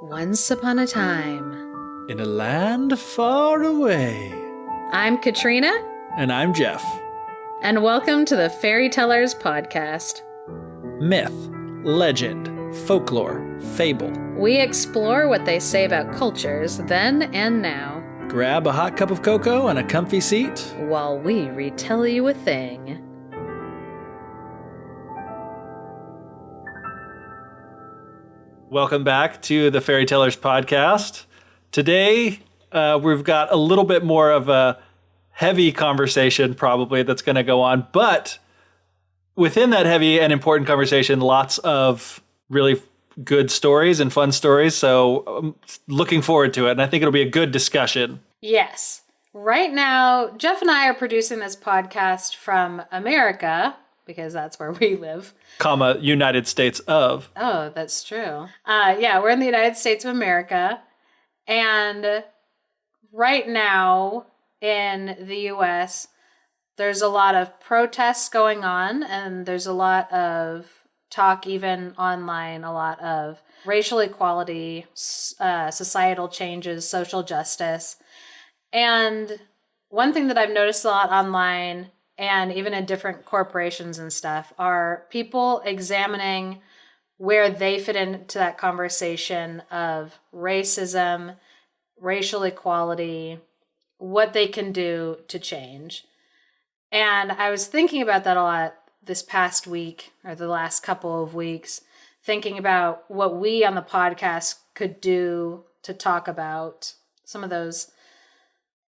Once upon a time, in a land far away. I'm Katrina. And I'm Geoff. And welcome to the Fairy Tellers Podcast. Myth, legend, folklore, fable. We explore what they say about cultures then and now. Grab a hot cup of cocoa and a comfy seat while we retell you a thing. Welcome back to the Fairy Tellers Podcast. Today, we've got a little bit more of a heavy conversation probably that's going to go on, but within that heavy and important conversation, lots of really good stories and fun stories. So I'm looking forward to it, and I think it'll be a good discussion. Yes. Right now, Geoff and I are producing this podcast from America, because that's where we live. United States of. Oh, that's true. We're in the United States of America. And right now in the U.S., there's a lot of protests going on, and there's a lot of talk even online, a lot of racial equality, societal changes, social justice. And one thing that I've noticed a lot online and even in different corporations and stuff are people examining where they fit into that conversation of racism, racial equality, what they can do to change. And I was thinking about that a lot this past week or the last couple of weeks, thinking about what we on the podcast could do to talk about some of those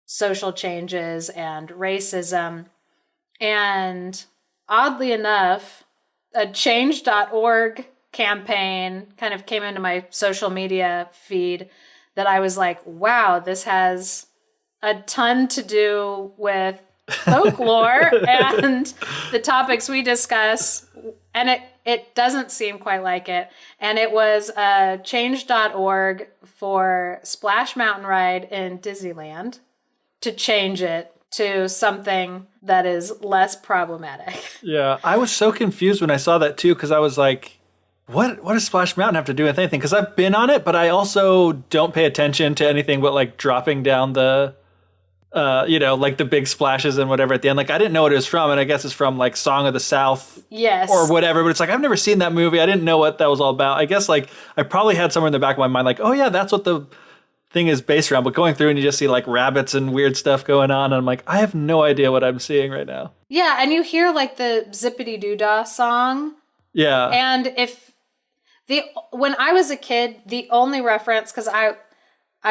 social changes and racism. And oddly enough, a change.org campaign kind of came into my social media feed that I was like, wow, this has a ton to do with folklore and the topics we discuss. And it doesn't seem quite like it. And it was change.org for Splash Mountain Ride in Disneyland to change it to something that is less problematic. Yeah, I was so confused when I saw that too, because I was like, what does Splash Mountain have to do with anything? Because I've been on it, but I also don't pay attention to anything but like dropping down the, like the big splashes and whatever at the end. Like I didn't know what it was from, and I guess it's from like Song of the South. Yes. Or whatever, but it's like, I've never seen that movie. I didn't know what that was all about. I guess like I probably had somewhere in the back of my mind like, oh yeah, that's what the thing is based around, but going through and you just see like rabbits and weird stuff going on, and I'm like, I have no idea what I'm seeing right now. Yeah, and you hear like the Zippity Doo Dah song. Yeah. And when I was a kid, the only reference, because I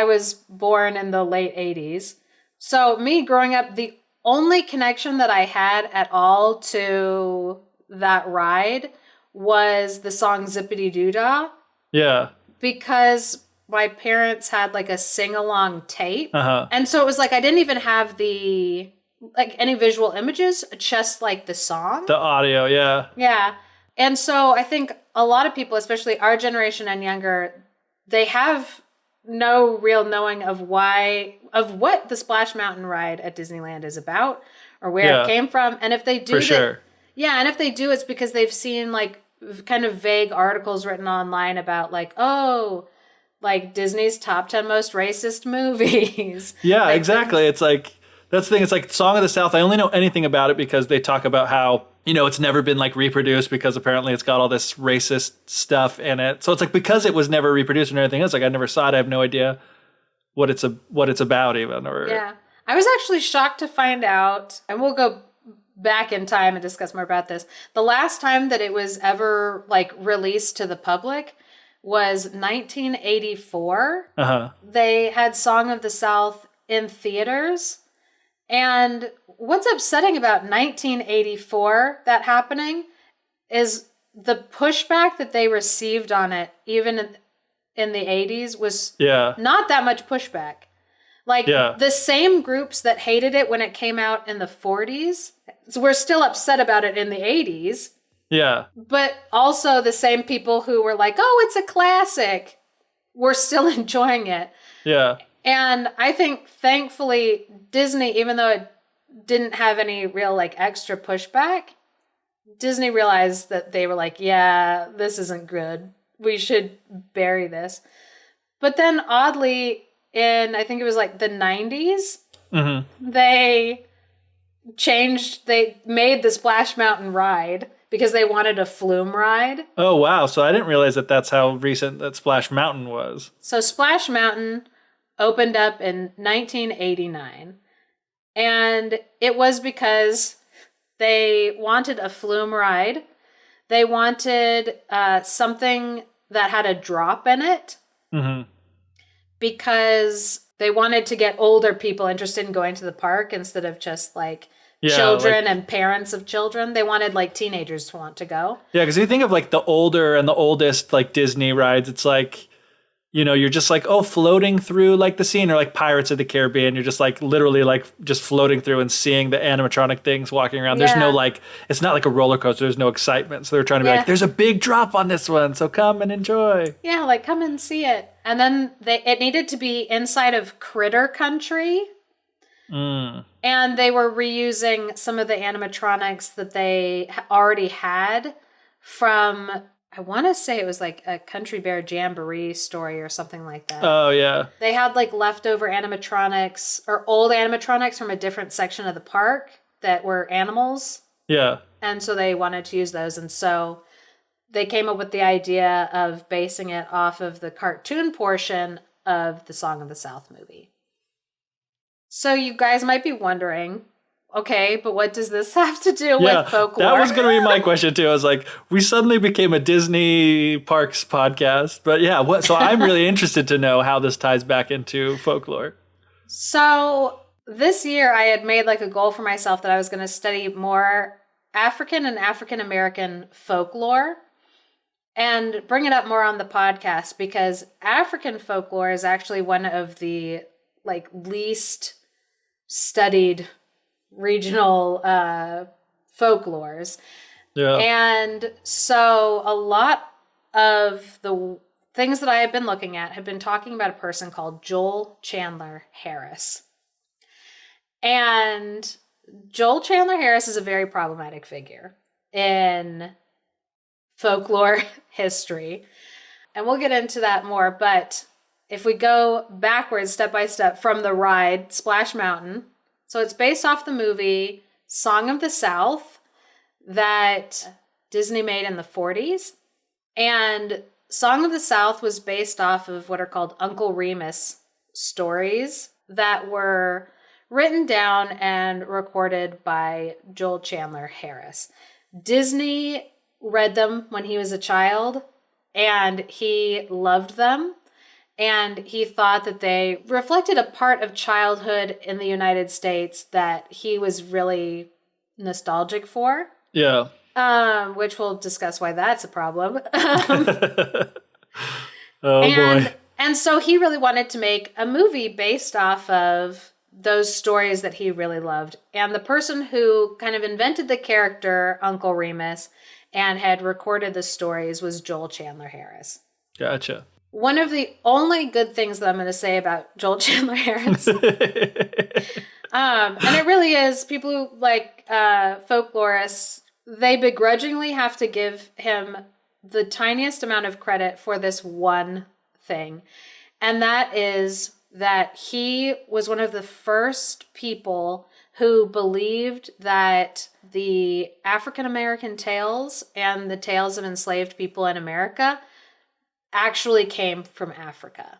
was born in the late 80s, so me growing up, the only connection that I had at all to that ride was the song Zippity Doo Dah. Yeah. Because my parents had like a sing-along tape. Uh-huh. And so it was like I didn't even have any visual images, just like the song. The audio, yeah. Yeah. And so I think a lot of people, especially our generation and younger, they have no real knowing of what the Splash Mountain ride at Disneyland is about or where it came from. And if they do, and if they do, it's because they've seen like kind of vague articles written online about like, oh, like Disney's top 10 most racist movies. Yeah, like, exactly. It's like, that's the thing. It's like Song of the South. I only know anything about it because they talk about how, it's never been like reproduced because apparently it's got all this racist stuff in it. So it's like, because it was never reproduced and everything else, like I never saw it. I have no idea what it's about even. Yeah. I was actually shocked to find out, and we'll go back in time and discuss more about this. The last time that it was ever like released to the public was 1984. Uh-huh. They had Song of the South in theaters. And what's upsetting about 1984, that happening, is the pushback that they received on it, even in the 80s, was not that much pushback. Like, the same groups that hated it when it came out in the 40s, were still upset about it in the 80s. Yeah. But also the same people who were like, oh, it's a classic, were still enjoying it. Yeah. And I think, thankfully, Disney, even though it didn't have any real, like, extra pushback, Disney realized that they were like, yeah, this isn't good. We should bury this. But then oddly, I think it was like the 90s, they made the Splash Mountain ride because they wanted a flume ride. Oh, wow. So I didn't realize that that's how recent that Splash Mountain was. So Splash Mountain opened up in 1989. And it was because they wanted a flume ride. They wanted something that had a drop in it. Because they wanted to get older people interested in going to the park instead of just like children and parents of children. They wanted like teenagers to want to go. Yeah, because you think of like the older and the oldest like Disney rides, it's like, you know, you're just like, oh, floating through like the scene, or like Pirates of the Caribbean. You're just like literally like just floating through and seeing the animatronic things walking around. There's no like, it's not like a roller coaster. There's no excitement. So they're trying to be like, there's a big drop on this one, so come and enjoy. Yeah, like come and see it. And then it needed to be inside of Critter Country. And they were reusing some of the animatronics that they already had from, I want to say it was like a Country Bear Jamboree story or something like that. Oh, yeah. They had like leftover animatronics or old animatronics from a different section of the park that were animals. Yeah. And so they wanted to use those. And so they came up with the idea of basing it off of the cartoon portion of the Song of the South movie. So you guys might be wondering, okay, but what does this have to do with folklore? That was going to be my question too. I was like, we suddenly became a Disney Parks podcast. But yeah, so I'm really interested to know how this ties back into folklore. So this year I had made like a goal for myself that I was going to study more African and African American folklore and bring it up more on the podcast, because African folklore is actually one of the like least studied regional folklores. Yeah. And so a lot of the things that I have been looking at have been talking about a person called Joel Chandler Harris. And Joel Chandler Harris is a very problematic figure in folklore history. And we'll get into that more, but if we go backwards step by step from the ride, Splash Mountain. So it's based off the movie Song of the South that Disney made in the 40s. And Song of the South was based off of what are called Uncle Remus stories that were written down and recorded by Joel Chandler Harris. Disney read them when he was a child, and he loved them. And he thought that they reflected a part of childhood in the United States that he was really nostalgic for. Yeah. Which we'll discuss why that's a problem. Boy. And so he really wanted to make a movie based off of those stories that he really loved. And the person who kind of invented the character, Uncle Remus, and had recorded the stories was Joel Chandler Harris. Gotcha. One of the only good things that I'm going to say about Joel Chandler Harris, and it really is, people who like folklorists, they begrudgingly have to give him the tiniest amount of credit for this one thing. And that is that he was one of the first people who believed that the African American tales and the tales of enslaved people in America actually came from Africa.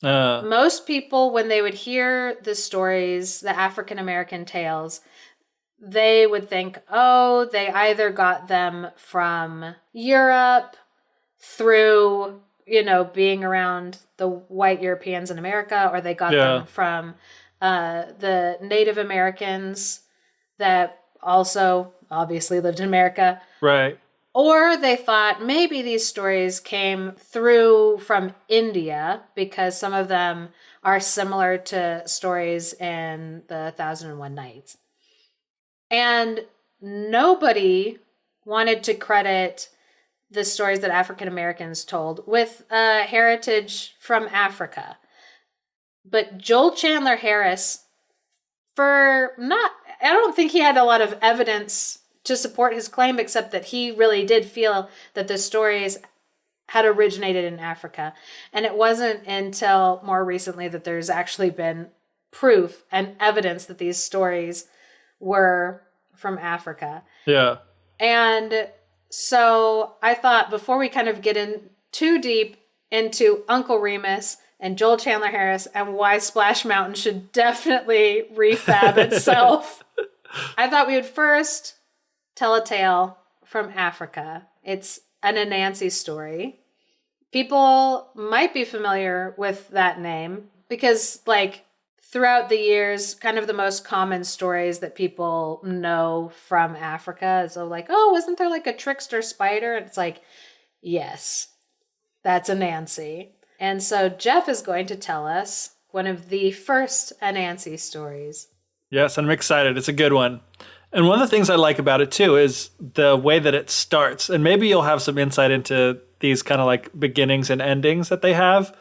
Most people, when they would hear the stories, the African American tales, they would think, oh, they either got them from Europe through, being around the white Europeans in America, or they got them from the Native Americans that also obviously lived in America. Right. Or they thought maybe these stories came through from India, because some of them are similar to stories in the 1001 Nights. And nobody wanted to credit the stories that African Americans told with heritage from Africa. But Joel Chandler Harris, I don't think he had a lot of evidence to support his claim, except that he really did feel that the stories had originated in Africa. And it wasn't until more recently that there's actually been proof and evidence that these stories were from Africa. Yeah. And so I thought before we kind of get in too deep into Uncle Remus and Joel Chandler Harris and why Splash Mountain should definitely refab itself, I thought we would first tell a tale from Africa. It's an Anansi story. People might be familiar with that name because, like, throughout the years, kind of the most common stories that people know from Africa is like, oh, wasn't there like a trickster spider? And it's like, yes, that's Anansi. And so Geoff is going to tell us one of the first Anansi stories. Yes, I'm excited. It's a good one. And one of the things I like about it too is the way that it starts. And maybe you'll have some insight into these kind of like beginnings and endings that they have.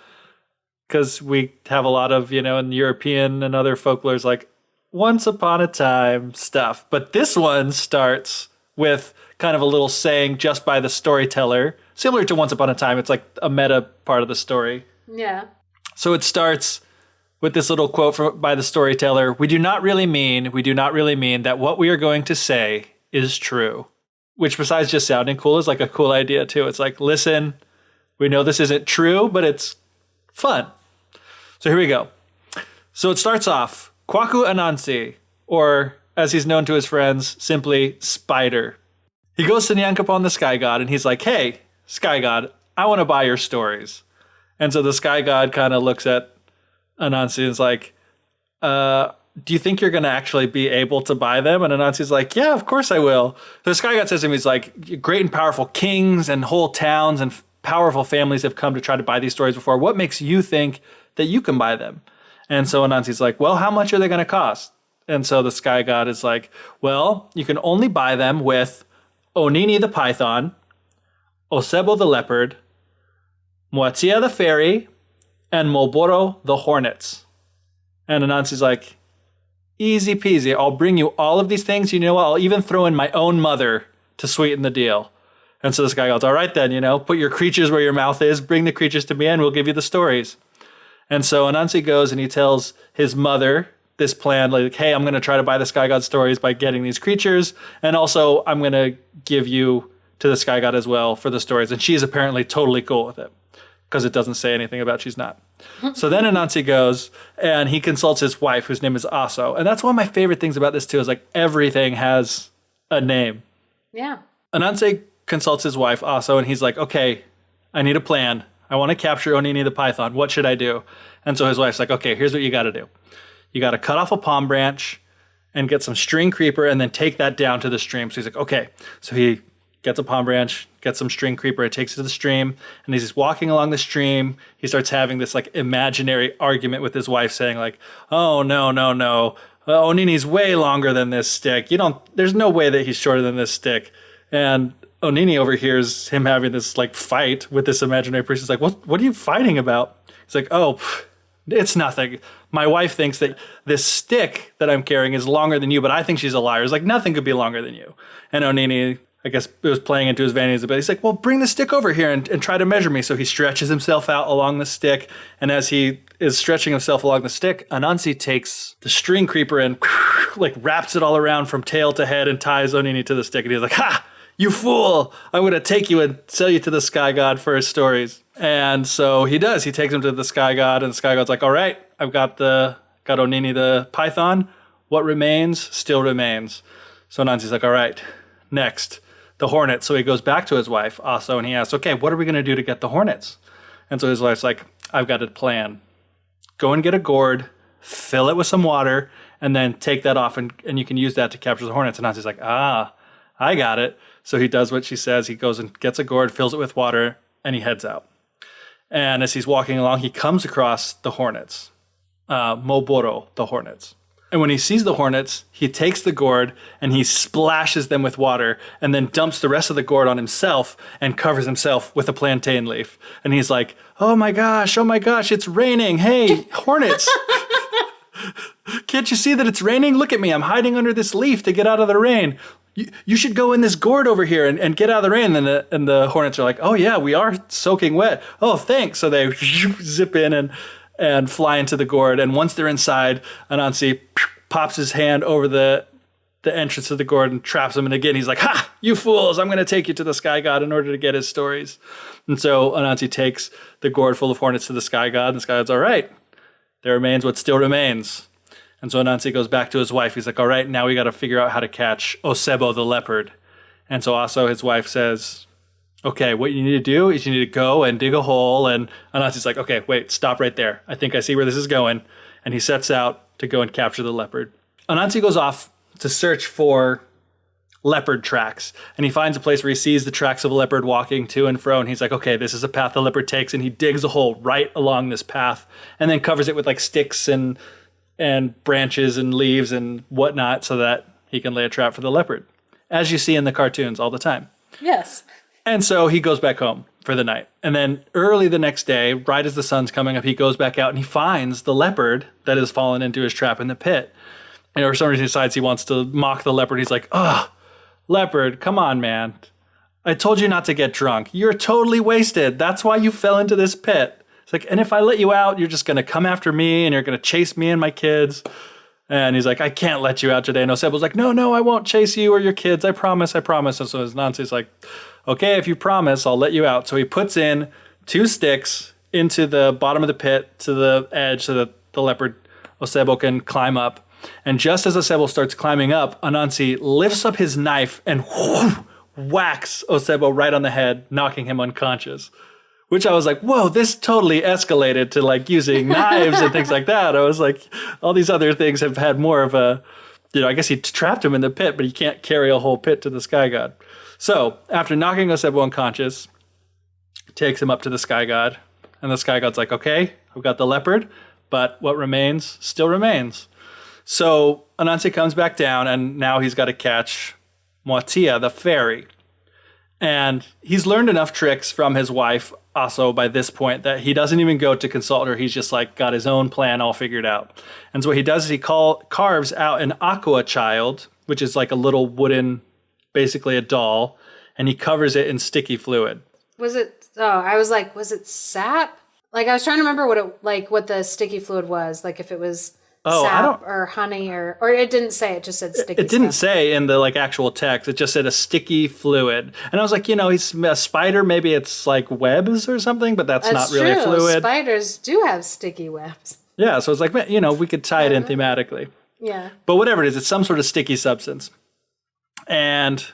Because we have a lot of, in European and other folklores, like once upon a time stuff. But this one starts with kind of a little saying just by the storyteller, similar to Once Upon a Time. It's like a meta part of the story. Yeah. So it starts with this little quote by the storyteller. We do not really mean that what we are going to say is true. Which, besides just sounding cool, is like a cool idea too. It's like, listen, we know this isn't true, but it's fun. So here we go. So it starts off, Kwaku Anansi, or as he's known to his friends, simply Spider. He goes to Nyankopon the Sky God and he's like, hey, Sky God, I want to buy your stories. And so the Sky God kind of looks at Anansi and is like, do you think you're going to actually be able to buy them? And Anansi's like, yeah, of course I will. The Sky God says to him, he's like, great and powerful kings and whole towns and powerful families have come to try to buy these stories before. What makes you think that you can buy them? And so Anansi's like, well, how much are they going to cost? And so the Sky God is like, well, you can only buy them with Onini the python, Osebo the leopard, Moatia the fairy, and Molboro the hornets. And Anansi's like, easy peasy. I'll bring you all of these things. You know what? I'll even throw in my own mother to sweeten the deal. And so this guy goes, all right then, put your creatures where your mouth is, bring the creatures to me and we'll give you the stories. And so Anansi goes and he tells his mother this plan, like, hey, I'm going to try to buy the Sky God stories by getting these creatures. And also I'm going to give you to the Sky God as well for the stories. And she's apparently totally cool with it because it doesn't say anything about she's not. So then Anansi goes and he consults his wife, whose name is Aso. And that's one of my favorite things about this too, is like everything has a name. Yeah. Anansi consults his wife Aso and he's like, okay, I need a plan. I want to capture Onini the python. What should I do? And so his wife's like, okay, here's what you got to do. You got to cut off a palm branch and get some string creeper and then take that down to the stream. So he's like, okay. So he gets a palm branch, gets some string creeper, and takes it to the stream. And as he's walking along the stream, he starts having this like imaginary argument with his wife saying like, oh, no. Onini's way longer than this stick. There's no way that he's shorter than this stick. And Onini overhears him having this like fight with this imaginary person. He's like, what are you fighting about? He's like, oh, it's nothing. My wife thinks that this stick that I'm carrying is longer than you, but I think she's a liar. It's like, nothing could be longer than you. And Onini, I guess it was playing into his vanity a bit. He's like, well, bring the stick over here and try to measure me. So he stretches himself out along the stick. And as he is stretching himself along the stick, Anansi takes the string creeper and like wraps it all around from tail to head and ties Onini to the stick. And he's like, ha! You fool! I'm going to take you and sell you to the Sky God for his stories. And so he does. He takes him to the Sky God, and the Sky God's like, all right, I've got Onini the python. What remains still remains. So Anansi's like, all right, next, the hornets. So he goes back to his wife, Aso, and he asks, okay, what are we going to do to get the hornets? And so his wife's like, I've got a plan. Go and get a gourd, fill it with some water, and then take that off, and you can use that to capture the hornets. And Anansi's like, I got it. So he does what she says. He goes and gets a gourd, fills it with water, and he heads out. And as he's walking along, he comes across the hornets, Molboro, the hornets. And when he sees the hornets, he takes the gourd and he splashes them with water and then dumps the rest of the gourd on himself and covers himself with a plantain leaf. And he's like, oh my gosh, it's raining. Hey, hornets. Can't you see that it's raining? Look at me. I'm hiding under this leaf to get out of the rain. you should go in this gourd over here and get out of the rain. And the hornets are like, oh yeah, we are soaking wet. Oh, thanks. So they zip in and fly into the gourd. And once they're inside, Anansi pops his hand over the entrance of the gourd and traps him. And again, he's like, ha, you fools, I'm going to take you to the sky god in order to get his stories. And so Anansi takes the gourd full of hornets to the sky god, and the sky god's all right. There remains what still remains. And so Anansi goes back to his wife. He's like, all right, now we got to figure out how to catch Osebo the leopard. And so also his wife says, okay, what you need to do is you need to go and dig a hole. And Anansi's like, okay, wait, stop right there. I think I see where this is going. And he sets out to go and capture the leopard. Anansi goes off to search for leopard tracks. And he finds a place where he sees the tracks of a leopard walking to and fro. And he's like, okay, this is a path the leopard takes. And he digs a hole right along this path and then covers it with like sticks and branches and leaves and whatnot so that he can lay a trap for the leopard, as you see in the cartoons all the time. Yes. And so he goes back home for the night. And then early the next day, right as the sun's coming up, he goes back out and he finds the leopard that has fallen into his trap in the pit. And for some reason he decides he wants to mock the leopard. He's like, ugh, leopard, come on, man. I told you not to get drunk. You're totally wasted. That's why you fell into this pit. It's like, and if I let you out, you're just going to come after me and you're going to chase me and my kids. And he's like, I can't let you out today. And Osebo's like, no, I won't chase you or your kids. I promise. And so Anansi's like, okay, if you promise, I'll let you out. So he puts in 2 sticks into the bottom of the pit to the edge so that the leopard Osebo can climb up. And just as Osebo starts climbing up, Anansi lifts up his knife and whacks Osebo right on the head, knocking him unconscious. Which I was like, whoa, this totally escalated to like using knives and things like that. I was like, all these other things have had more of a, I guess he trapped him in the pit, but he can't carry a whole pit to the sky god. So after knocking Osebo unconscious, takes him up to the sky god. And the sky god's like, okay, I've got the leopard, but what remains still remains. So Anansi comes back down, and now he's got to catch Moatia, the fairy. And he's learned enough tricks from his wife also by this point that he doesn't even go to consult her. He's just like got his own plan all figured out. And so what he does is he carves out an aqua child, which is like a little wooden, basically a doll, and he covers it in sticky fluid. I was like, was it sap? Like I was trying to remember what the sticky fluid was, like if it was sap or honey or it didn't say, it just said sticky. It didn't say in the like actual text. It just said a sticky fluid. And I was like, he's a spider, maybe it's like webs or something, but that's not really a fluid. Spiders do have sticky webs. Yeah, so it's like, we could tie it in thematically. Yeah. But whatever it is, it's some sort of sticky substance. And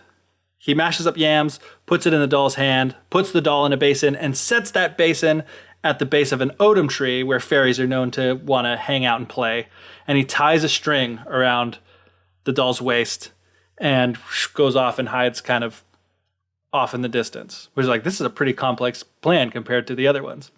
he mashes up yams, puts it in the doll's hand, puts the doll in a basin, and sets that basin at the base of an odum tree where fairies are known to want to hang out and play. And he ties a string around the doll's waist and goes off and hides kind of off in the distance. Which is like, this is a pretty complex plan compared to the other ones.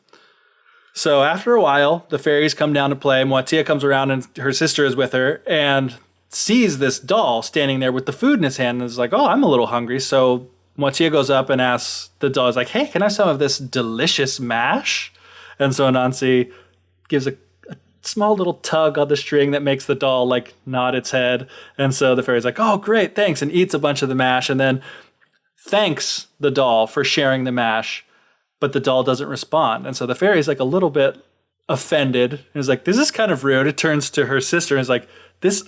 So after a while, the fairies come down to play. Moatia comes around and her sister is with her and sees this doll standing there with the food in his hand and is like, oh, I'm a little hungry. So Moatia goes up and asks the doll, is like, hey, can I have some of this delicious mash? And so Anansi gives a small little tug on the string that makes the doll like nod its head. And so the fairy's like, oh, great, thanks, and eats a bunch of the mash and then thanks the doll for sharing the mash, but the doll doesn't respond. And so the fairy's like a little bit offended and is like, this is kind of rude. It turns to her sister and is like,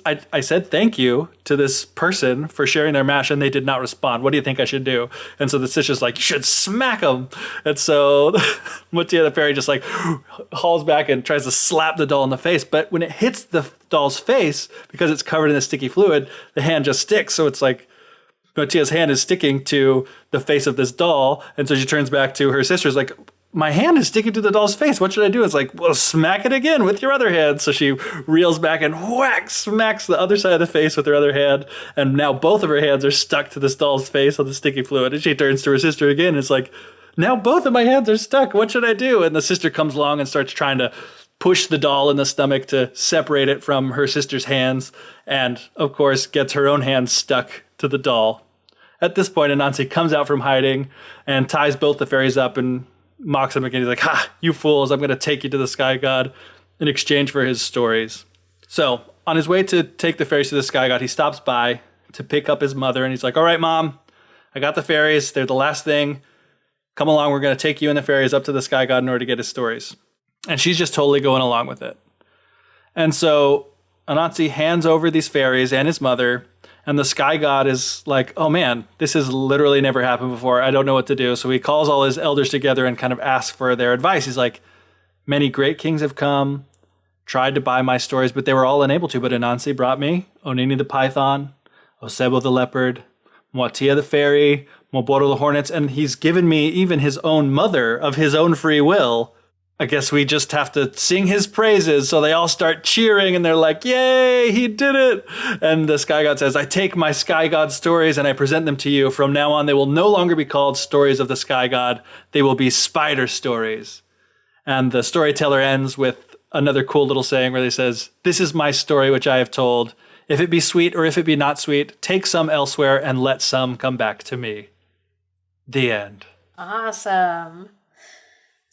I said thank you to this person for sharing their mash and they did not respond. What do you think I should do? And so the sister's like, you should smack them. And so Moatia the fairy just like hauls back and tries to slap the doll in the face. But when it hits the doll's face, because it's covered in the sticky fluid, the hand just sticks. So it's like Moatia's hand is sticking to the face of this doll. And so she turns back to her sister's like, my hand is sticking to the doll's face. What should I do? It's like, well, smack it again with your other hand. So she reels back and smacks the other side of the face with her other hand. And now both of her hands are stuck to this doll's face on the sticky fluid. And she turns to her sister again. And it's like, now both of my hands are stuck. What should I do? And the sister comes along and starts trying to push the doll in the stomach to separate it from her sister's hands. And of course, gets her own hand stuck to the doll. At this point, Anansi comes out from hiding and ties both the fairies up and mocks him again. He's like, ha, you fools, I'm going to take you to the sky god in exchange for his stories. So on his way to take the fairies to the sky god, he stops by to pick up his mother. And he's like, all right, Mom, I got the fairies. They're the last thing. Come along. We're going to take you and the fairies up to the sky god in order to get his stories. And she's just totally going along with it. And so Anansi hands over these fairies and his mother. And the sky god is like, oh man, this has literally never happened before. I don't know what to do. So he calls all his elders together and kind of asks for their advice. He's like, many great kings have come, tried to buy my stories, but they were all unable to. But Anansi brought me Onini the python, Osebo the leopard, Moatia the fairy, Moboro the hornets, and he's given me even his own mother of his own free will. I guess we just have to sing his praises. So they all start cheering and they're like, yay, he did it. And the sky god says, I take my sky god stories and I present them to you. From now on, they will no longer be called stories of the sky god. They will be spider stories. And the storyteller ends with another cool little saying where he says, this is my story which I have told. If it be sweet or if it be not sweet, take some elsewhere and let some come back to me. The end. Awesome.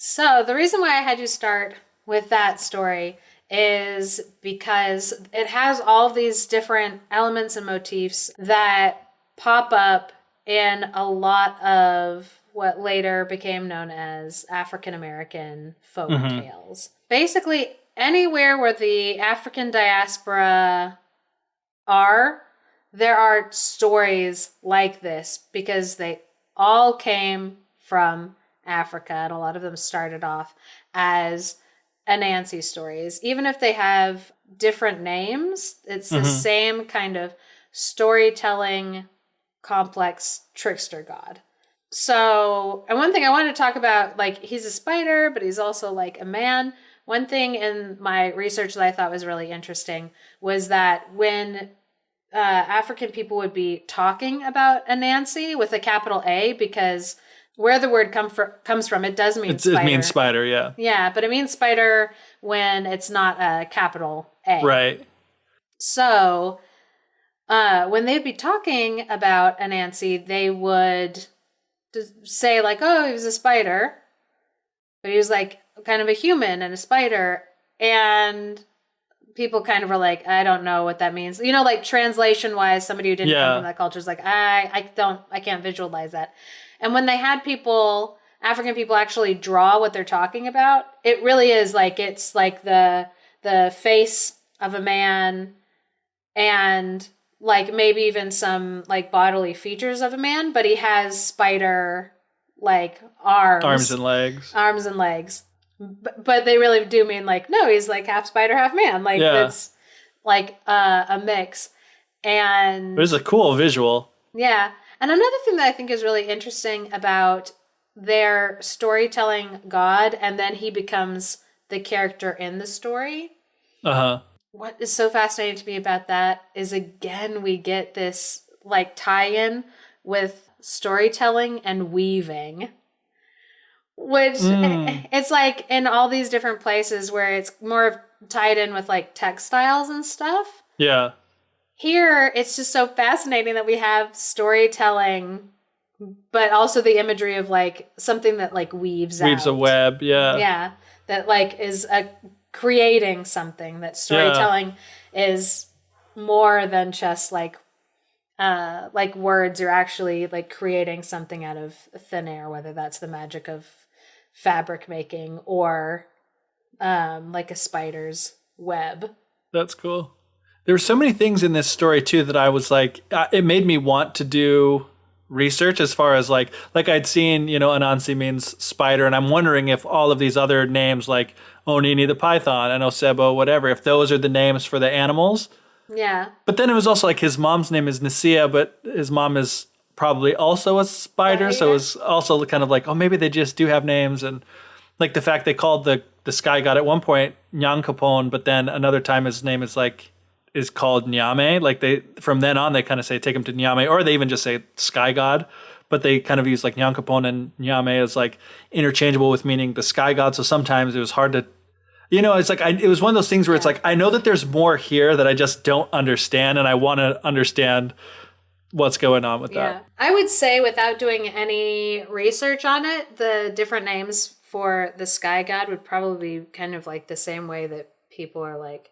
So the reason why I had you start with that story is because it has all these different elements and motifs that pop up in a lot of what later became known as African American folk tales. Basically, anywhere where the African diaspora are, there are stories like this because they all came from Africa, and a lot of them started off as Anansi stories. Even if they have different names, it's the same kind of storytelling, complex trickster god. So, and one thing I wanted to talk about, like, he's a spider, but he's also like a man. One thing in my research that I thought was really interesting was that when African people would be talking about Anansi with a capital A, because where the word comes from, it does mean spider. It means spider, yeah. Yeah, but it means spider when it's not a capital A. Right. So, when they'd be talking about Anansi, they would say like, oh, he was a spider, but he was like kind of a human and a spider, and people kind of were like, I don't know what that means. You know, like translation wise, somebody who didn't come from that culture is like, I can't visualize that. And when they had African people actually draw what they're talking about, it really is like, it's like the face of a man and like maybe even some like bodily features of a man, but he has spider like arms and legs. But they really do mean like, no, he's like half spider, half man. Like it's like a mix. And it was a cool visual. Yeah. And another thing that I think is really interesting about their storytelling god, and then he becomes the character in the story. What is so fascinating to me about that is, again, we get this like tie-in with storytelling and weaving, which it's like in all these different places where it's more tied in with like textiles and stuff. Yeah. Here, it's just so fascinating that we have storytelling, but also the imagery of like something that like weaves a web. Yeah. Yeah. That like is creating something, that storytelling is more than just like words. You're actually like creating something out of thin air, whether that's the magic of fabric making or like a spider's web. That's cool. There were so many things in this story too that I was like, it made me want to do research as far as like I'd seen, you know, Anansi means spider, and I'm wondering if all of these other names like Onini the python and Osebo, whatever, if those are the names for the animals. Yeah. But then it was also like his mom's name is Nasia, but his mom is probably also a spider. So it was also kind of like, oh, maybe they just do have names. And like the fact they called the sky god at one point Nyankopon, but then another time his name is called Nyame. Like they, from then on, they kind of say, take him to Nyame, or they even just say sky god, but they kind of use like Nyankopon and Nyame as like interchangeable with meaning the sky god. So sometimes it was hard to, you know, it's like, it was one of those things where it's like, I know that there's more here that I just don't understand. And I want to understand what's going on with that. I would say, without doing any research on it, the different names for the sky god would probably be kind of like the same way that people are like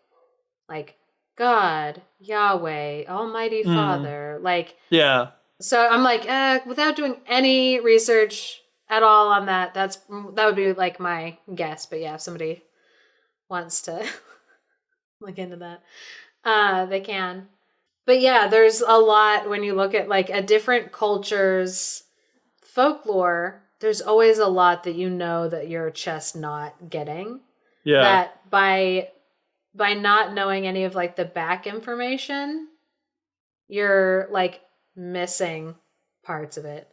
God, Yahweh, Almighty Father. Like, Yeah. so I'm like, without doing any research at all on that, that would be like my guess. But yeah, if somebody wants to look into that, they can. But yeah, there's a lot when you look at like a different culture's folklore. There's always a lot that you know that you're just not getting. Yeah. That by not knowing any of like the back information, you're like missing parts of it.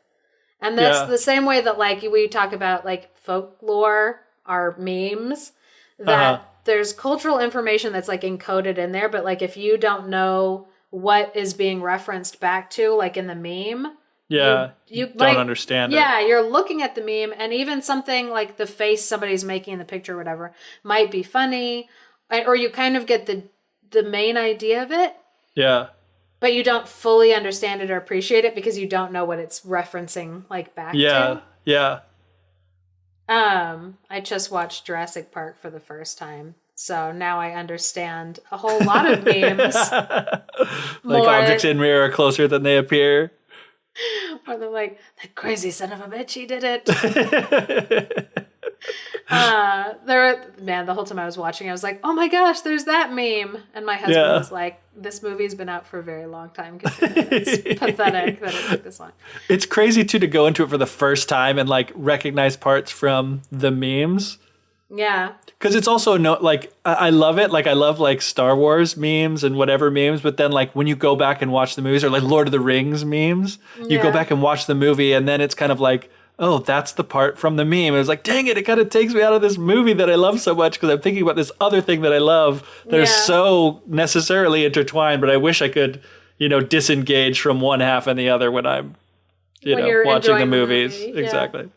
And that's the same way that like we talk about like folklore, our memes, that there's cultural information that's like encoded in there, but like if you don't know what is being referenced back to, like in the meme, you don't understand it. Yeah, you're looking at the meme, and even something like the face somebody's making in the picture or whatever might be funny, or you kind of get the main idea of it. Yeah. But you don't fully understand it or appreciate it because you don't know what it's referencing like back to. Yeah. I just watched Jurassic Park for the first time. So now I understand a whole lot of memes. Like objects in mirror are closer than they appear. Or they're like, that crazy son of a bitch, he did it. The whole time I was watching, I was like, oh my gosh, there's that meme. And my husband was like, this movie's been out for a very long time. It's pathetic that it took this long. It's crazy too to go into it for the first time and like recognize parts from the memes. Yeah. Because it's also I love it. Like I love like Star Wars memes and whatever memes, but then like when you go back and watch the movies, or like Lord of the Rings memes, you go back and watch the movie, and then it's kind of like, oh, that's the part from the meme. It was like, dang it kind of takes me out of this movie that I love so much because I'm thinking about this other thing that I love that are so necessarily intertwined, but I wish I could, disengage from one half and the other when I'm, watching the movies. Yeah. Exactly.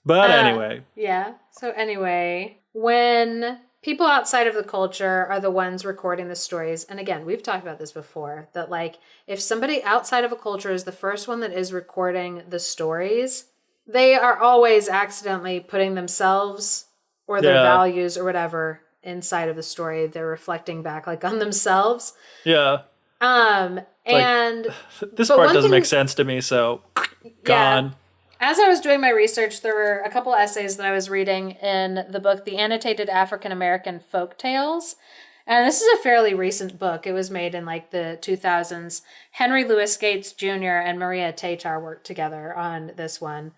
But anyway. Yeah. So anyway, when people outside of the culture are the ones recording the stories, and again, we've talked about this before, that like if somebody outside of a culture is the first one that is recording the stories, they are always accidentally putting themselves or their values or whatever inside of the story. They're reflecting back like on themselves. Yeah. And this part doesn't make sense to me, so gone. As I was doing my research, there were a couple essays that I was reading in the book, The Annotated African American Folk Tales. And this is a fairly recent book. It was made in like the 2000s. Henry Louis Gates Jr. and Maria Tatar worked together on this one.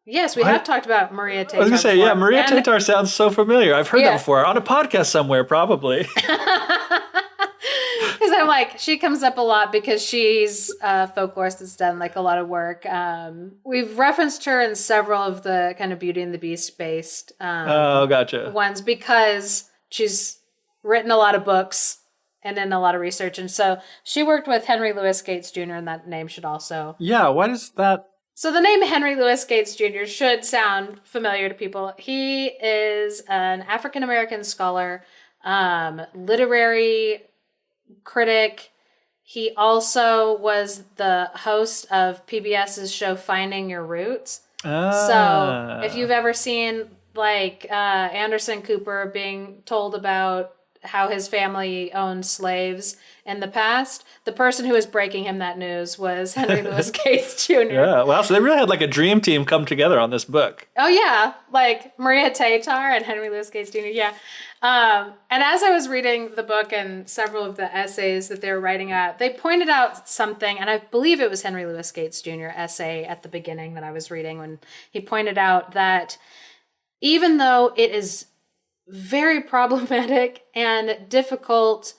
Yes, we have talked about Maria Tatar. I was going to say, before. Maria Tatar sounds so familiar. I've heard that before on a podcast somewhere, probably. Because I'm like, she comes up a lot because she's a folklorist that's done like a lot of work. We've referenced her in several of the kind of Beauty and the Beast based gotcha. ones because she's written a lot of books and done a lot of research. And so she worked with Henry Louis Gates Jr. and that name should also... Yeah, why does that... So the name Henry Louis Gates Jr. should sound familiar to people. He is an African-American scholar, literary critic. He also was the host of PBS's show Finding Your Roots. So if you've ever seen like Anderson Cooper being told about how his family owned slaves in the past, the person who was breaking him that news was Henry Louis Gates Jr. Yeah, wow, so they really had like a dream team come together on this book. Oh yeah, like Maria Tatar and Henry Louis Gates Jr., yeah. And as I was reading the book and several of the essays that they were writing out, they pointed out something, and I believe it was Henry Louis Gates Jr. essay at the beginning that I was reading when he pointed out that even though it is very problematic and difficult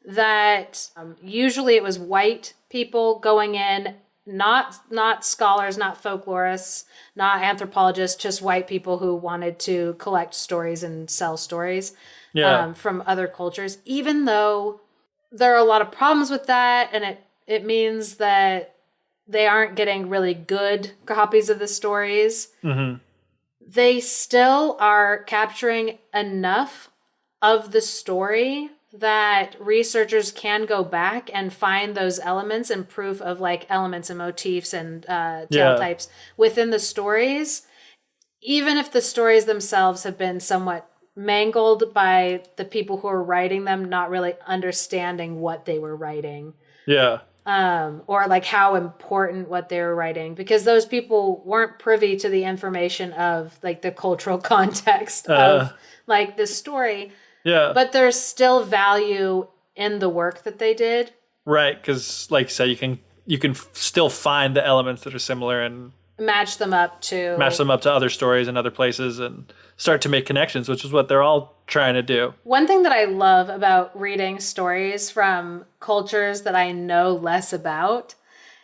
that usually it was white people going in, not scholars, not folklorists, not anthropologists, just white people who wanted to collect stories and sell stories from other cultures. Even though there are a lot of problems with that, and it means that they aren't getting really good copies of the stories, they still are capturing enough of the story that researchers can go back and find those elements and proof of like elements and motifs and tale types within the stories, even if the stories themselves have been somewhat mangled by the people who were writing them not really understanding what they were writing. Yeah. Or like how important what they were writing, because those people weren't privy to the information of like the cultural context of like the story. Yeah. But there's still value in the work that they did. Right, because like you said, you can still find the elements that are similar and match them up to other stories and other places and start to make connections, which is what they're all trying to do. One thing that I love about reading stories from cultures that I know less about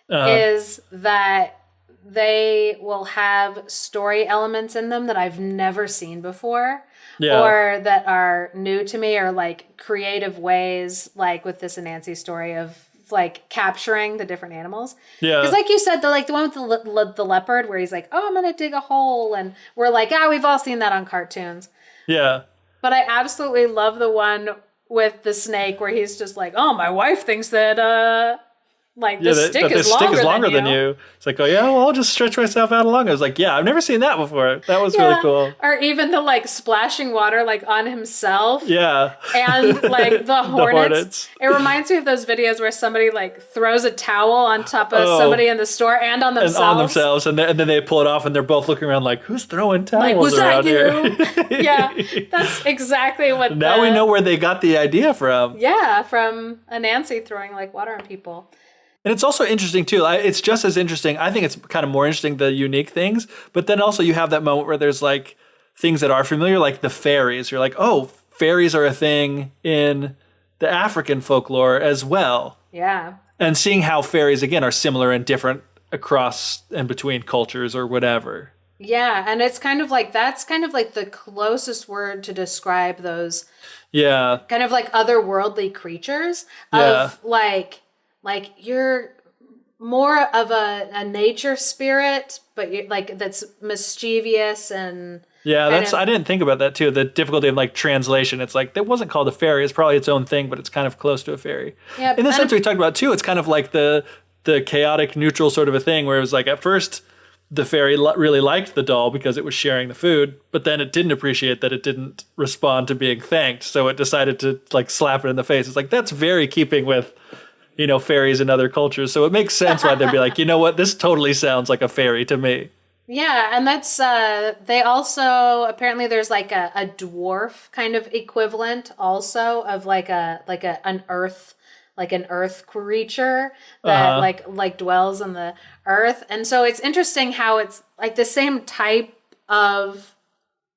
is that they will have story elements in them that I've never seen before. Yeah. Or that are new to me, or like creative ways, like with this Anansi story of like capturing the different animals. Yeah. Because like you said, the one with the leopard where he's like, oh, I'm going to dig a hole. And we're like, we've all seen that on cartoons. Yeah. But I absolutely love the one with the snake where he's just like, oh, my wife thinks that, the stick is longer than you. It's like, oh, yeah, well, I'll just stretch myself out along. I was like, yeah, I've never seen that before. That was really cool. Or even the, like, splashing water, like, on himself. Yeah. And, like, the hornets. The It reminds me of those videos where somebody, like, throws a towel on top of somebody in the store and on themselves. And then they pull it off, and they're both looking around like, who's throwing towels like, was around that here? Yeah, that's exactly what Now we know where they got the idea from. Yeah, from Anansi throwing, like, water on people. And it's also interesting, too. It's just as interesting. I think it's kind of more interesting, the unique things. But then also you have that moment where there's like things that are familiar, like the fairies. You're like, oh, fairies are a thing in the African folklore as well. Yeah. And seeing how fairies, again, are similar and different across and between cultures or whatever. Yeah, and it's kind of like, that's kind of like the closest word to describe those kind of like otherworldly creatures of like you're more of a nature spirit, but you're like that's mischievous and I didn't think about that too. The difficulty of like translation. It's like that wasn't called a fairy. It's probably its own thing, but it's kind of close to a fairy. Yeah, in the sense we talked about too, it's kind of like the chaotic neutral sort of a thing where it was like at first the fairy really liked the doll because it was sharing the food, but then it didn't appreciate that it didn't respond to being thanked, so it decided to like slap it in the face. It's like that's very keeping with fairies in other cultures. So it makes sense why they'd be like, you know what, this totally sounds like a fairy to me. Yeah, and that's, they also, apparently there's like a dwarf kind of equivalent also of like an earth creature that like dwells in the earth. And so it's interesting how it's like the same type of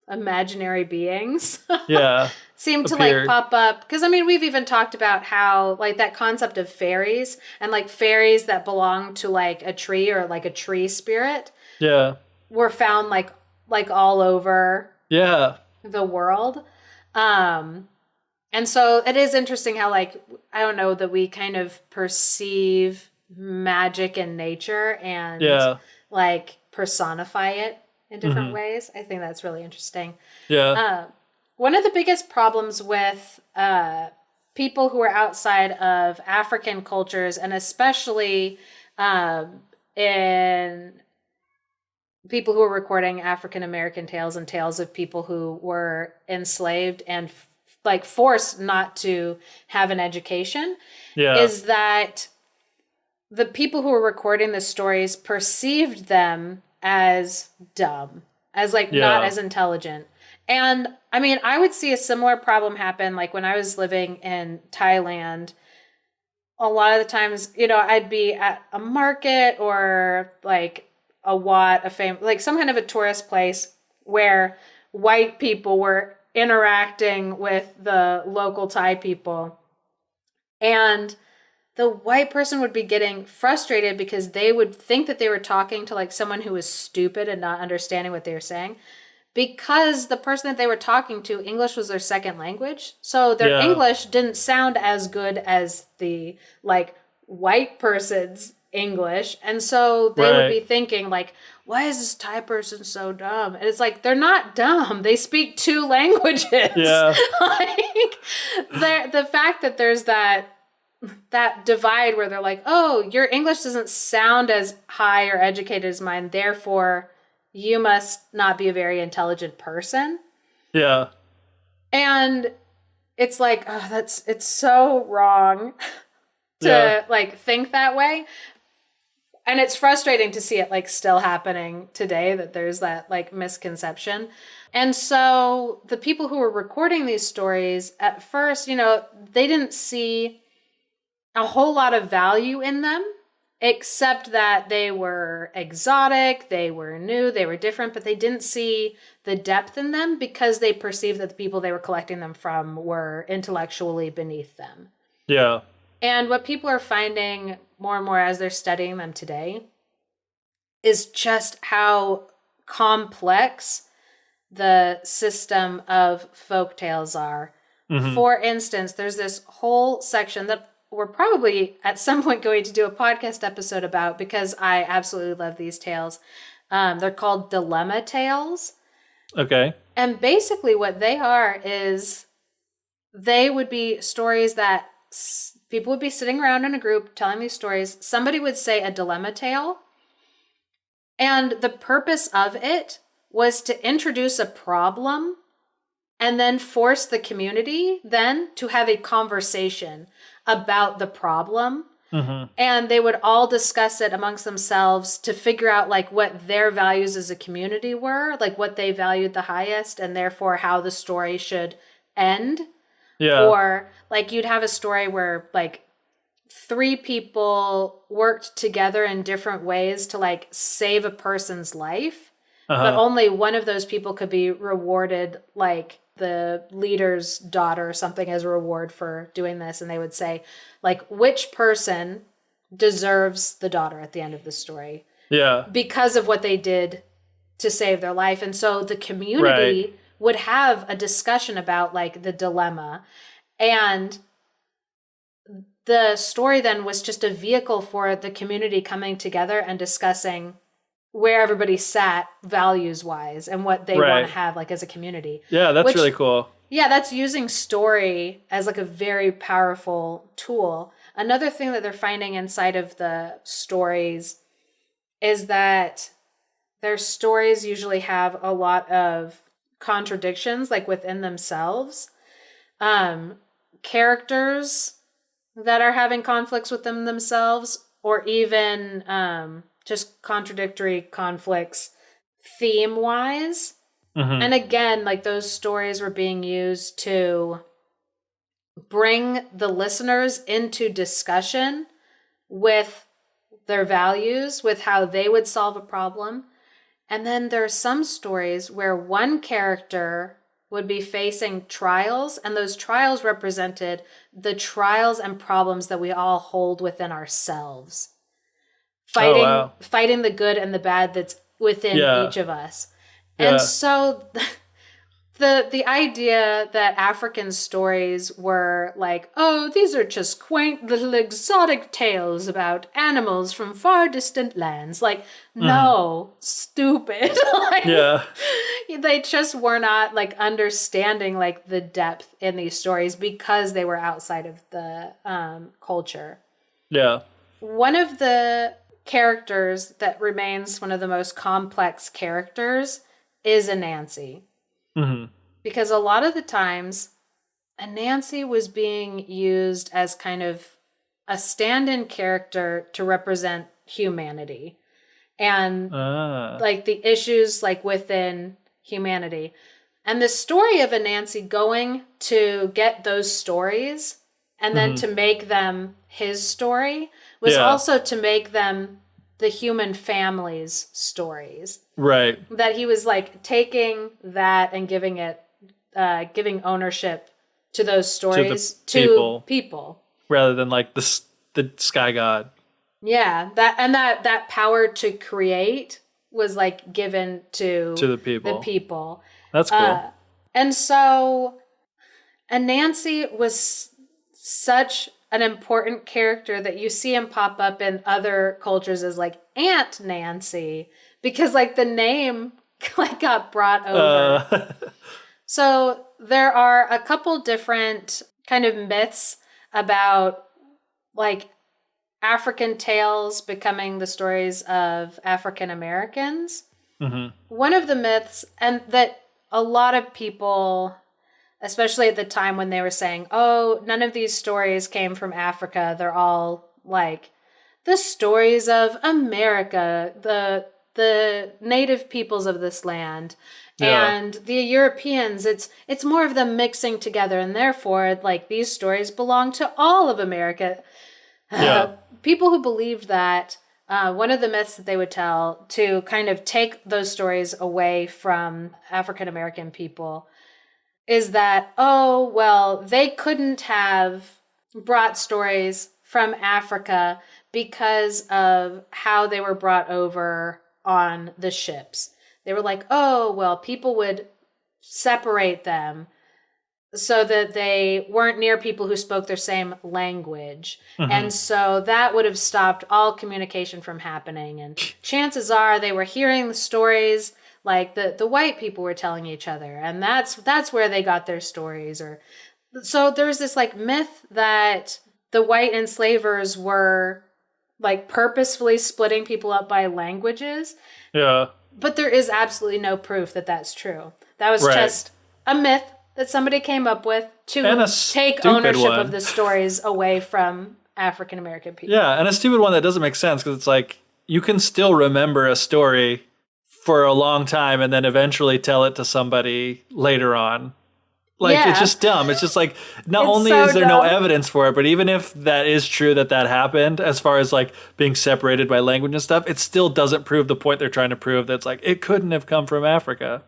imaginary beings. Yeah. seem to like pop up, because I mean we've even talked about how like that concept of fairies and like fairies that belong to like a tree or like a tree spirit were found like all over the world, and so it is interesting how like I don't know that we kind of perceive magic in nature and like personify it in different ways. I think that's really interesting. One of the biggest problems with people who are outside of African cultures, and especially in people who are recording African American tales and tales of people who were enslaved and like forced not to have an education, is that the people who were recording the stories perceived them as dumb, as like not as intelligent. And I mean, I would see a similar problem happen like when I was living in Thailand. A lot of the times, I'd be at a market or like a Wat, like some kind of a tourist place where white people were interacting with the local Thai people. And the white person would be getting frustrated because they would think that they were talking to like someone who was stupid and not understanding what they were saying. Because the person that they were talking to, English was their second language. So their English didn't sound as good as the like white person's English. And so they would be thinking like, why is this Thai person so dumb? And it's like, they're not dumb. They speak two languages. Like the fact that there's that divide where they're like, oh, your English doesn't sound as high or educated as mine, therefore you must not be a very intelligent person. And it's like, oh, it's so wrong to like think that way. And it's frustrating to see it like still happening today, that there's that like misconception. And so the people who were recording these stories at first, you know, they didn't see a whole lot of value in them, except that they were exotic, they were new, they were different, but they didn't see the depth in them because they perceived that the people they were collecting them from were intellectually beneath them. Yeah. And what people are finding more and more as they're studying them today is just how complex the system of folktales are. Mm-hmm. For instance, there's this whole section that we're probably at some point going to do a podcast episode about because I absolutely love these tales. They're called dilemma tales. Okay. And basically what they are is they would be stories that people would be sitting around in a group telling these stories. Somebody would say a dilemma tale. And the purpose of it was to introduce a problem and then force the community then to have a conversation about the problem. Mm-hmm. And they would all discuss it amongst themselves to figure out like what their values as a community were, like what they valued the highest, and therefore how the story should end. Yeah. Or like you'd have a story where like 3 people worked together in different ways to like save a person's life, but only one of those people could be rewarded, like the leader's daughter or something, as a reward for doing this. And they would say like, which person deserves the daughter at the end of the story? Yeah. Because of what they did to save their life. And so the community would have a discussion about like the dilemma, and the story then was just a vehicle for the community coming together and discussing where everybody sat values-wise and what they want to have like as a community. Yeah, that's really cool. Yeah, that's using story as like a very powerful tool. Another thing that they're finding inside of the stories is that their stories usually have a lot of contradictions like within themselves. Characters that are having conflicts within themselves, or even just contradictory conflicts theme-wise. Mm-hmm. And again, like those stories were being used to bring the listeners into discussion with their values, with how they would solve a problem. And then there are some stories where one character would be facing trials, and those trials represented the trials and problems that we all hold within ourselves. Fighting the good and the bad that's within each of us. Yeah. And so the idea that African stories were like, oh, these are just quaint little exotic tales about animals from far distant lands. Like, no, stupid. Like, yeah. They just were not like understanding like the depth in these stories because they were outside of the culture. Yeah. One of the characters that remains one of the most complex characters is Anansi. Mm-hmm. Because a lot of the times, Anansi was being used as kind of a stand-in character to represent humanity and like the issues like within humanity. And the story of Anansi going to get those stories and then to make them his story was also to make them the human family's stories. Right. That he was like taking that and giving it, giving ownership to those stories to people. Rather than like the sky god. Yeah. That power to create was like given to the people. That's cool. And so Anansi was such an important character that you see him pop up in other cultures as like Aunt Nancy, because like the name like got brought over. So there are a couple different kind of myths about like African tales becoming the stories of African Americans. Mm-hmm. One of the myths, and that a lot of people, especially at the time when they were saying, oh, none of these stories came from Africa. They're all like the stories of America, the native peoples of this land. Yeah. And the Europeans, it's more of them mixing together, and therefore, like, these stories belong to all of America. Yeah. People who believed that, one of the myths that they would tell to kind of take those stories away from African American people is that, oh, well, they couldn't have brought stories from Africa because of how they were brought over on the ships. They were like, oh, well, people would separate them so that they weren't near people who spoke their same language. Mm-hmm. And so that would have stopped all communication from happening. And chances are they were hearing the stories like the white people were telling each other. And that's where they got their stories. Or so there's this like myth that the white enslavers were like purposefully splitting people up by languages. Yeah. But there is absolutely no proof that that's true. That was Right. just a myth that somebody came up with to And a take stupid ownership one. of the stories away from African American people. Yeah, and a stupid one that doesn't make sense because it's like you can still remember a story for a long time and then eventually tell it to somebody later on. Like, Yeah. it's just dumb. It's just like, not It's only so is there no dumb. evidence for it, but even if that is true that happened, as far as like being separated by language and stuff, it still doesn't prove the point they're trying to prove. That's like, it couldn't have come from Africa.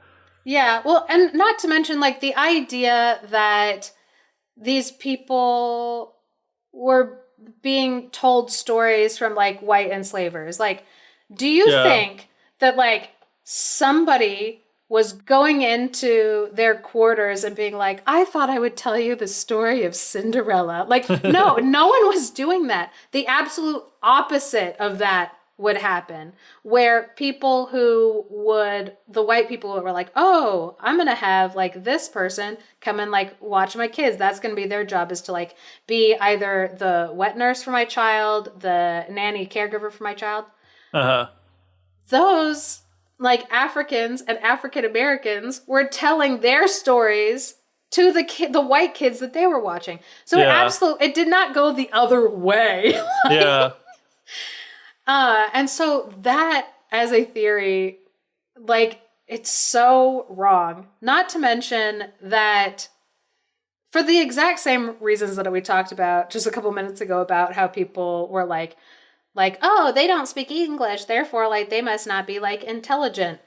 Yeah, well, and not to mention like the idea that these people were being told stories from like white enslavers. Like, do you Yeah. think that like somebody was going into their quarters and being like, I thought I would tell you the story of Cinderella? Like, no, no one was doing that. The absolute opposite of that would happen, where people who would, the white people were like, oh, I'm going to have like this person come and like watch my kids. That's going to be their job, is to like be either the wet nurse for my child, the nanny caregiver for my child. Uh-huh. Those like Africans and African Americans were telling their stories to the white kids that they were watching. So Yeah. it did not go the other way. Yeah. And so that as a theory, like, it's so wrong. Not to mention that for the exact same reasons that we talked about just a couple minutes ago about how people were like, oh, they don't speak English, therefore, like, they must not be, like, intelligent.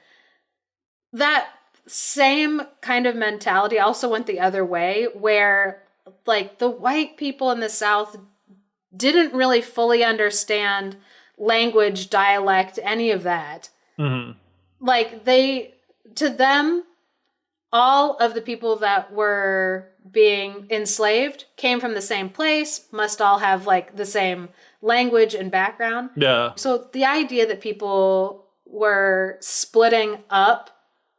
That same kind of mentality also went the other way, where, like, the white people in the South didn't really fully understand language, dialect, any of that. Mm-hmm. Like, to them, all of the people that were being enslaved came from the same place, must all have, like, the same language and background. Yeah. So the idea that people were splitting up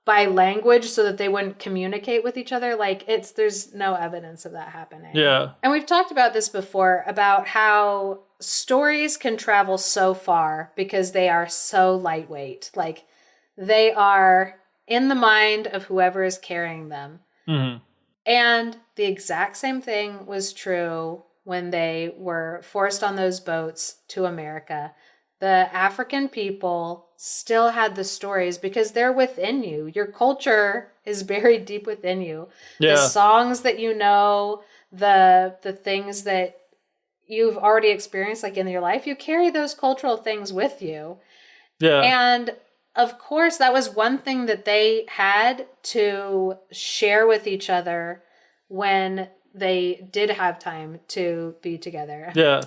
by language so that they wouldn't communicate with each other, like, there's no evidence of that happening. Yeah. And we've talked about this before, about how stories can travel so far because they are so lightweight. Like, they are in the mind of whoever is carrying them. Mm-hmm. And the exact same thing was true when they were forced on those boats to America. The African people still had the stories because they're within you. Your culture is buried deep within you. Yeah. The songs that you know, the things that you've already experienced, like, in your life, you carry those cultural things with you. Yeah. And of course, that was one thing that they had to share with each other when they did have time to be together. Yeah.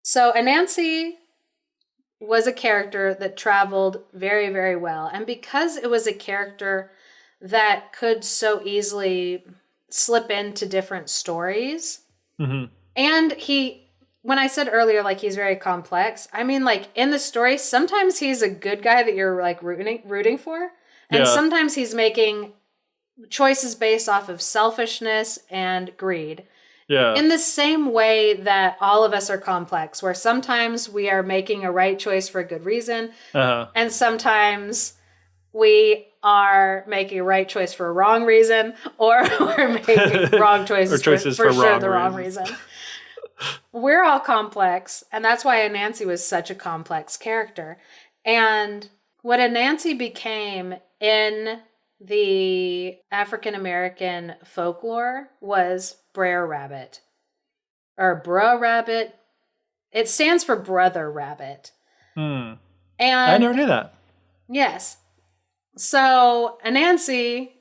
So Anansi was a character that traveled very, very well. And because it was a character that could so easily slip into different stories, Mm-hmm. and when I said earlier, like, he's very complex, I mean, like, in the story, sometimes he's a good guy that you're, like, rooting for. And Yeah. sometimes he's making choices based off of selfishness and greed. Yeah. In the same way that all of us are complex, where sometimes we are making a right choice for a good reason, Uh-huh. and sometimes we are making a right choice for a wrong reason, or we're making wrong choices, for sure the wrong reason. We're all complex, and that's why Anansi was such a complex character. And what Anansi became in the African American folklore was Brer Rabbit. Or Brer Rabbit. It stands for Brother Rabbit. And I never knew that. Yes. So Anansi,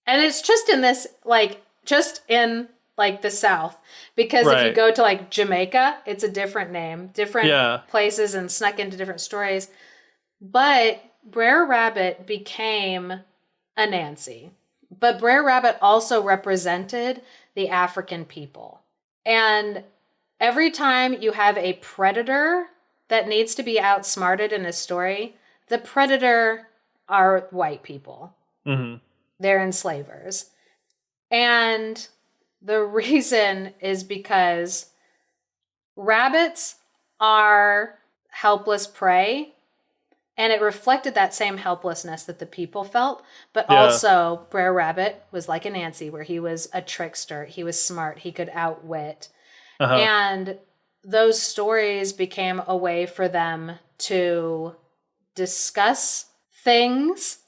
and it's just in this, like, just in like the South, because if you go to like Jamaica, it's a different name, different places, and snuck into different stories. But Brer Rabbit became Anansi. But Brer Rabbit also represented the African people. And every time you have a predator that needs to be outsmarted in a story, the predator are white people. Mm-hmm. They're enslavers. And the reason is because rabbits are helpless prey, and it reflected that same helplessness that the people felt. But also, Brer Rabbit was like Anansi, where he was a trickster. He was smart. He could outwit. And those stories became a way for them to discuss things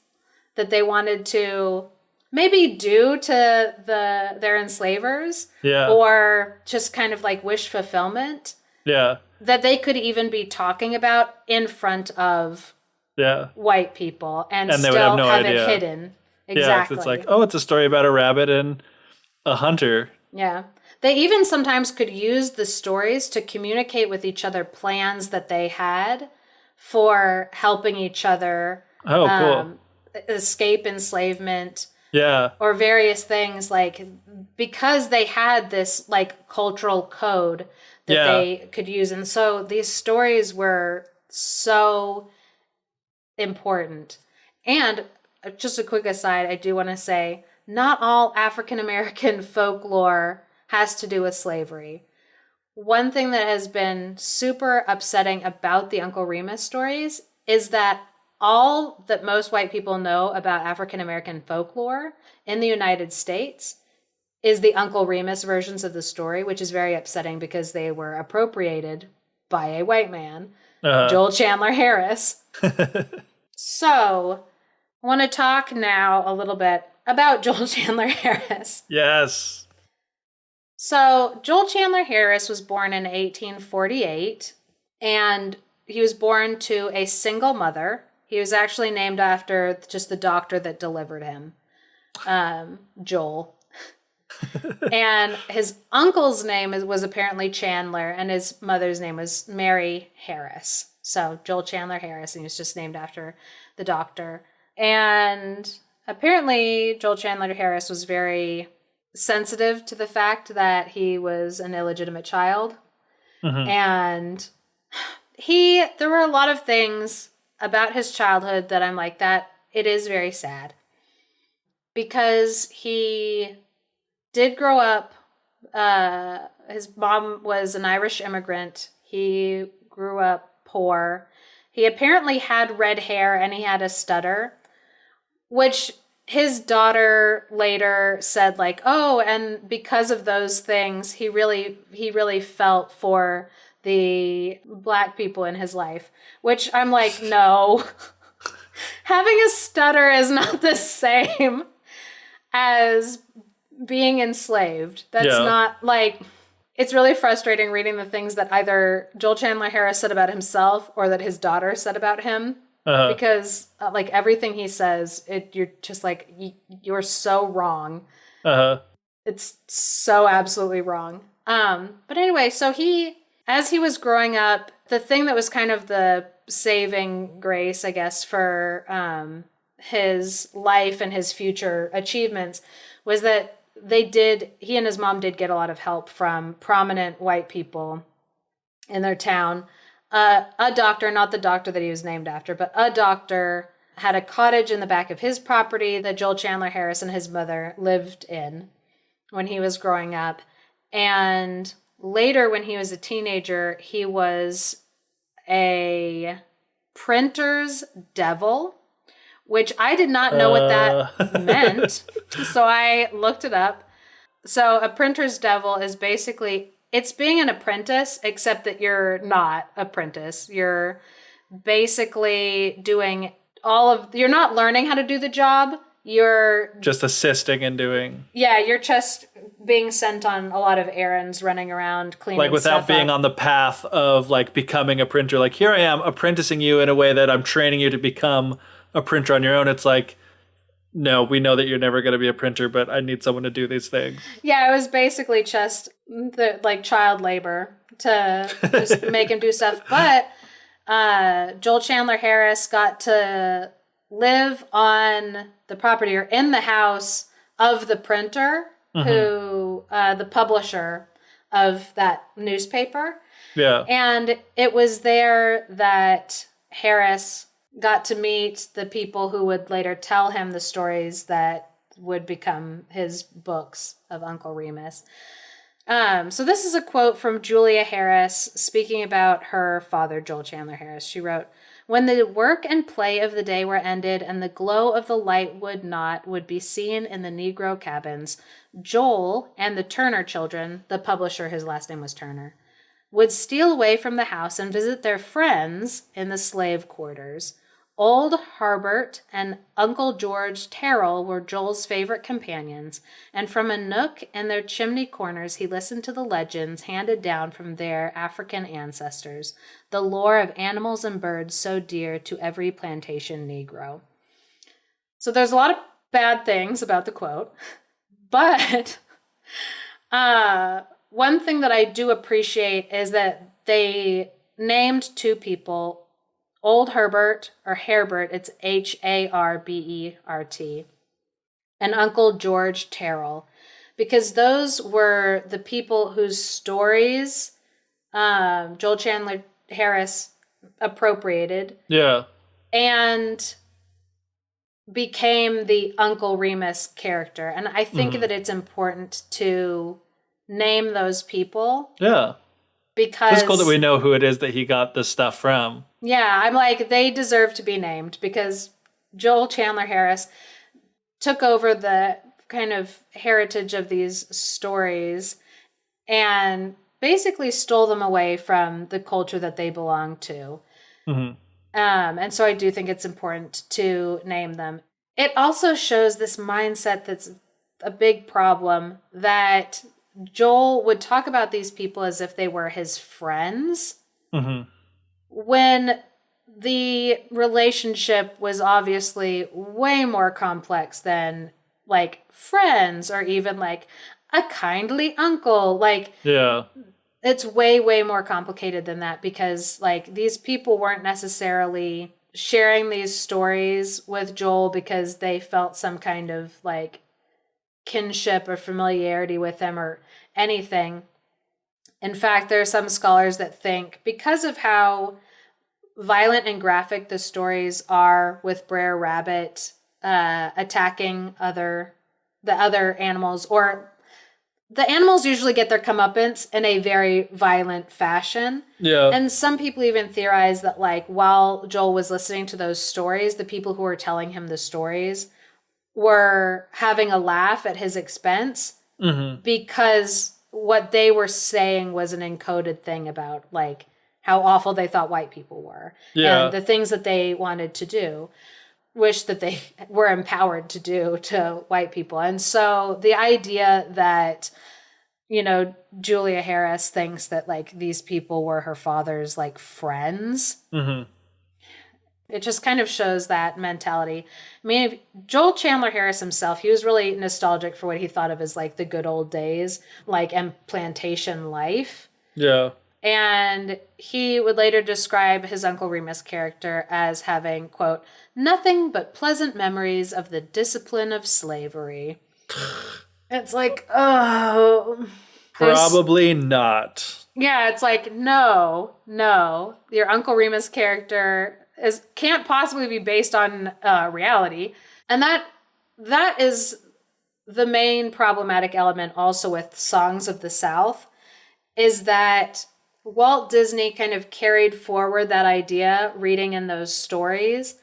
that they wanted to maybe do to their enslavers, or just kind of like wish fulfillment. Yeah. That they could even be talking about in front of white people and still have no idea. It hidden. Exactly. Yeah, it's like, oh, it's a story about a rabbit and a hunter. Yeah. They even sometimes could use the stories to communicate with each other plans that they had for helping each other cool. Escape enslavement. Yeah. Or various things, like, because they had this like cultural code that they could use. And so these stories were so important. And just a quick aside, I do want to say, not all African American folklore has to do with slavery. One thing that has been super upsetting about the Uncle Remus stories is that all that most white people know about African American folklore in the United States is the Uncle Remus versions of the story, which is very upsetting because they were appropriated by a white man, Joel Chandler Harris. So, I want to talk now a little bit about Joel Chandler Harris. Yes. So, Joel Chandler Harris was born in 1848, and he was born to a single mother. He was actually named after just the doctor that delivered him, Joel. And his uncle's name was apparently Chandler, and his mother's name was Mary Harris. So Joel Chandler Harris, and he was just named after the doctor. And apparently Joel Chandler Harris was very sensitive to the fact that he was an illegitimate child. Mm-hmm. And there were a lot of things about his childhood that I'm like, that it is very sad. Because he did grow up, his mom was an Irish immigrant. He grew up poor. He apparently had red hair and he had a stutter, which his daughter later said, like, oh, and because of those things, he really felt for the black people in his life, which I'm like, no. Having a stutter is not the same as being enslaved. That's not, like, it's really frustrating reading the things that either Joel Chandler Harris said about himself or that his daughter said about him. Because like everything he says, you're just like, you're so wrong. It's so absolutely wrong. But anyway, so as he was growing up, the thing that was kind of the saving grace, I guess, for his life and his future achievements was that he and his mom did get a lot of help from prominent white people in their town. A doctor, not the doctor that he was named after, but a doctor had a cottage in the back of his property that Joel Chandler Harris and his mother lived in when he was growing up. And later, when he was a teenager, he was a printer's devil, which I did not know what that meant. So I looked it up. So a printer's devil is basically, it's being an apprentice, except that you're not apprentice. You're basically doing you're not learning how to do the job. You're just assisting and doing. Yeah, you're just being sent on a lot of errands, running around, cleaning like without stuff being up. on the path of like becoming a printer. Like, here I am apprenticing you in a way that I'm training you to become a printer on your own. It's like, no, we know that you're never going to be a printer, but I need someone to do these things. Yeah, it was basically just like child labor to just make him do stuff. But Joel Chandler Harris got to live on the property or in the house of the printer who, the publisher of that newspaper. Yeah. And it was there that Harris got to meet the people who would later tell him the stories that would become his books of Uncle Remus. So this is a quote from Julia Harris speaking about her father, Joel Chandler Harris. She wrote, "When the work and play of the day were ended and the glow of the light would be seen in the Negro cabins, Joel and the Turner children," the publisher, his last name was Turner, "would steal away from the house and visit their friends in the slave quarters. Old Harbert and Uncle George Terrell were Joel's favorite companions, and from a nook in their chimney corners he listened to the legends handed down from their African ancestors, the lore of animals and birds so dear to every plantation Negro." So there's a lot of bad things about the quote, but one thing that I do appreciate is that they named two people, Old Herbert, or Harbert, it's Harbert, and Uncle George Terrell, because those were the people whose stories Joel Chandler Harris appropriated. Yeah. And became the Uncle Remus character. And I think that it's important to name those people. Yeah. Because it's cool that we know who it is that he got this stuff from. Yeah, I'm like, they deserve to be named because Joel Chandler Harris took over the kind of heritage of these stories and basically stole them away from the culture that they belong to. And so I do think it's important to name them. It also shows this mindset that's a big problem, that Joel would talk about these people as if they were his friends, when the relationship was obviously way more complex than like friends or even like a kindly uncle. Like, yeah, it's way, way more complicated than that, because like these people weren't necessarily sharing these stories with Joel because they felt some kind of like kinship or familiarity with him or anything. In fact, there are some scholars that think because of how violent and graphic the stories are with Brer Rabbit attacking the other animals, or the animals usually get their comeuppance in a very violent fashion. Yeah. And some people even theorize that like while Joel was listening to those stories, the people who were telling him the stories were having a laugh at his expense because what they were saying was an encoded thing about like how awful they thought white people were and the things that they wanted to do, wish that they were empowered to do to white people. And so the idea that, you know, Julia Harris thinks that like these people were her father's like friends, it just kind of shows that mentality. I mean, Joel Chandler Harris himself, he was really nostalgic for what he thought of as like the good old days, like, and plantation life. Yeah. And he would later describe his Uncle Remus character as having, quote, "nothing but pleasant memories of the discipline of slavery." It's like, oh. Probably not. Yeah, it's like, no. Your Uncle Remus character can't possibly be based on reality. And that is the main problematic element also with Songs of the South, is that Walt Disney kind of carried forward that idea reading in those stories.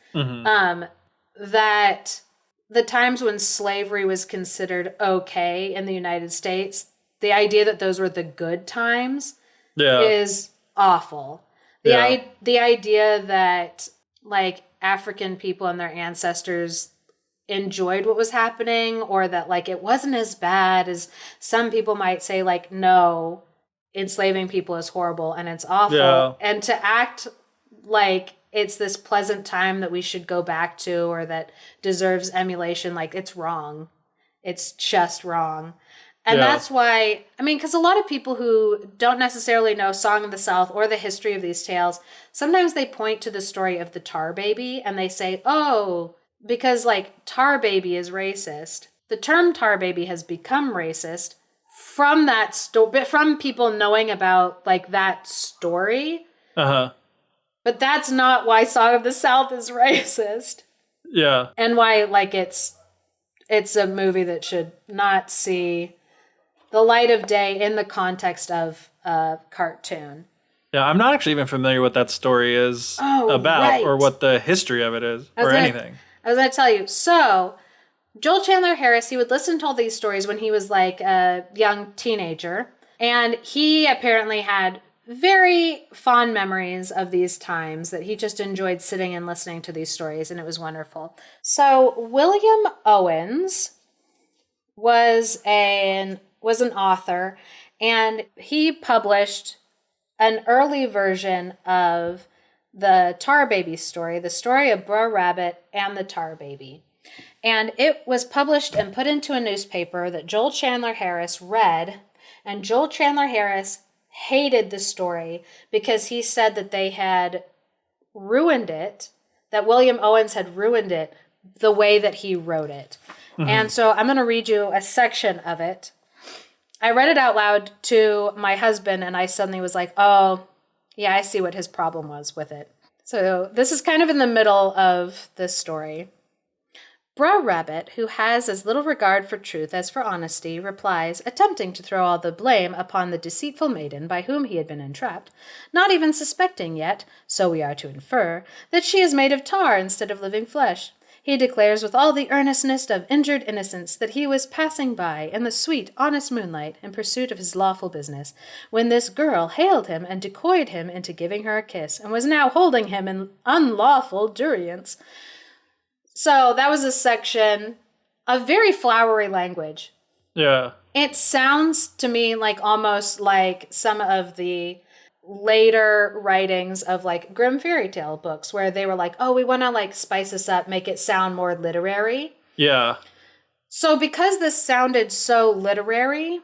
that the times when slavery was considered okay in the United States, the idea that those were the good times is awful. The idea that like African people and their ancestors enjoyed what was happening, or that like it wasn't as bad as some people might say, like, no, enslaving people is horrible and it's awful. And to act like it's this pleasant time that we should go back to or that deserves emulation, like it's wrong. It's just wrong. And that's why, I mean, because a lot of people who don't necessarily know Song of the South or the history of these tales, sometimes they point to the story of the Tar Baby and they say, oh, because like Tar Baby is racist. The term Tar Baby has become racist from that from people knowing about like that story. But that's not why Song of the South is racist. Yeah. And why like it's a movie that should not see the light of day in the context of a cartoon. Yeah, I'm not actually even familiar what that story is about or what the history of it is or anything. I was going to tell you. So, Joel Chandler Harris, he would listen to all these stories when he was like a young teenager. And he apparently had very fond memories of these times that he just enjoyed sitting and listening to these stories. And it was wonderful. So, William Owens was an author, and he published an early version of the Tar Baby story, the story of Brer Rabbit and the Tar Baby. And it was published and put into a newspaper that Joel Chandler Harris read, and Joel Chandler Harris hated the story because he said that they had ruined it, that William Owens had ruined it the way that he wrote it. And so I'm going to read you a section of it. I read it out loud to my husband, and I suddenly was like, oh, yeah, I see what his problem was with it. So this is kind of in the middle of this story. Brer Rabbit, who has as little regard for truth as for honesty, replies, attempting to throw all the blame upon the deceitful maiden by whom he had been entrapped, not even suspecting yet, so we are to infer, that she is made of tar instead of living flesh. He declares with all the earnestness of injured innocence that he was passing by in the sweet, honest moonlight in pursuit of his lawful business, when this girl hailed him and decoyed him into giving her a kiss, and was now holding him in unlawful durance. So that was a section of very flowery language. Yeah. It sounds to me like almost like some of the later writings of like Grimm fairy tale books where they were like, oh, we want to like spice this up, make it sound more literary. Yeah. So because this sounded so literary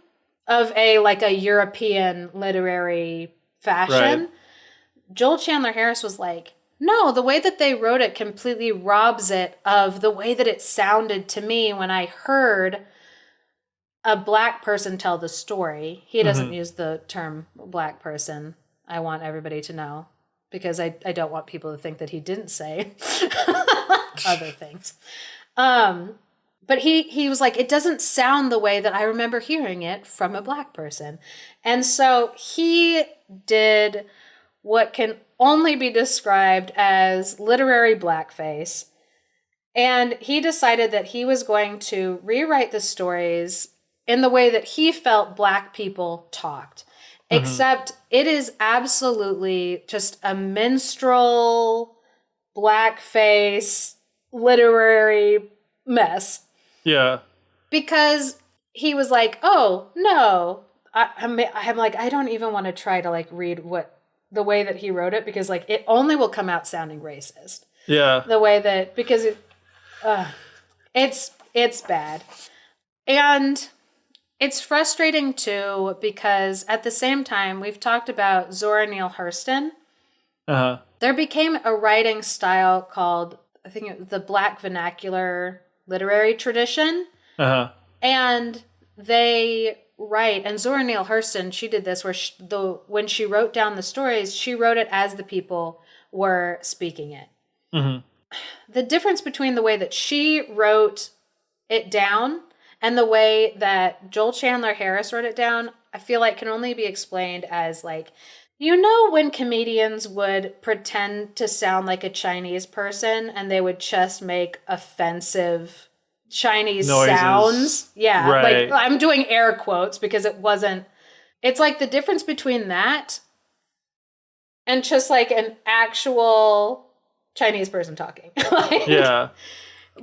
of a European literary fashion, Joel Chandler Harris was like, no, the way that they wrote it completely robs it of the way that it sounded to me when I heard a black person tell the story. He doesn't use the term black person. I want everybody to know, because I don't want people to think that he didn't say other things. But he was like, it doesn't sound the way that I remember hearing it from a black person. And so he did what can only be described as literary blackface. And he decided that he was going to rewrite the stories in the way that he felt black people talked. Except it is absolutely just a minstrel, blackface, literary mess. Yeah. Because he was like, oh, no. I'm like, I don't even want to try to like read the way that he wrote it, because like it only will come out sounding racist. Yeah. The way that, because it's bad. And it's frustrating, too, because at the same time, we've talked about Zora Neale Hurston. There became a writing style called, I think, the Black Vernacular Literary Tradition. And they write, and Zora Neale Hurston, she did this, where when she wrote down the stories, she wrote it as the people were speaking it. The difference between the way that she wrote it down and the way that Joel Chandler Harris wrote it down, I feel like can only be explained as like You know when comedians would pretend to sound like a Chinese person and they would just make offensive Chinese Noises. sounds? Yeah, Right. like I'm doing air quotes because it wasn't. It's like the difference between that and just like an actual Chinese person talking. Like, Yeah.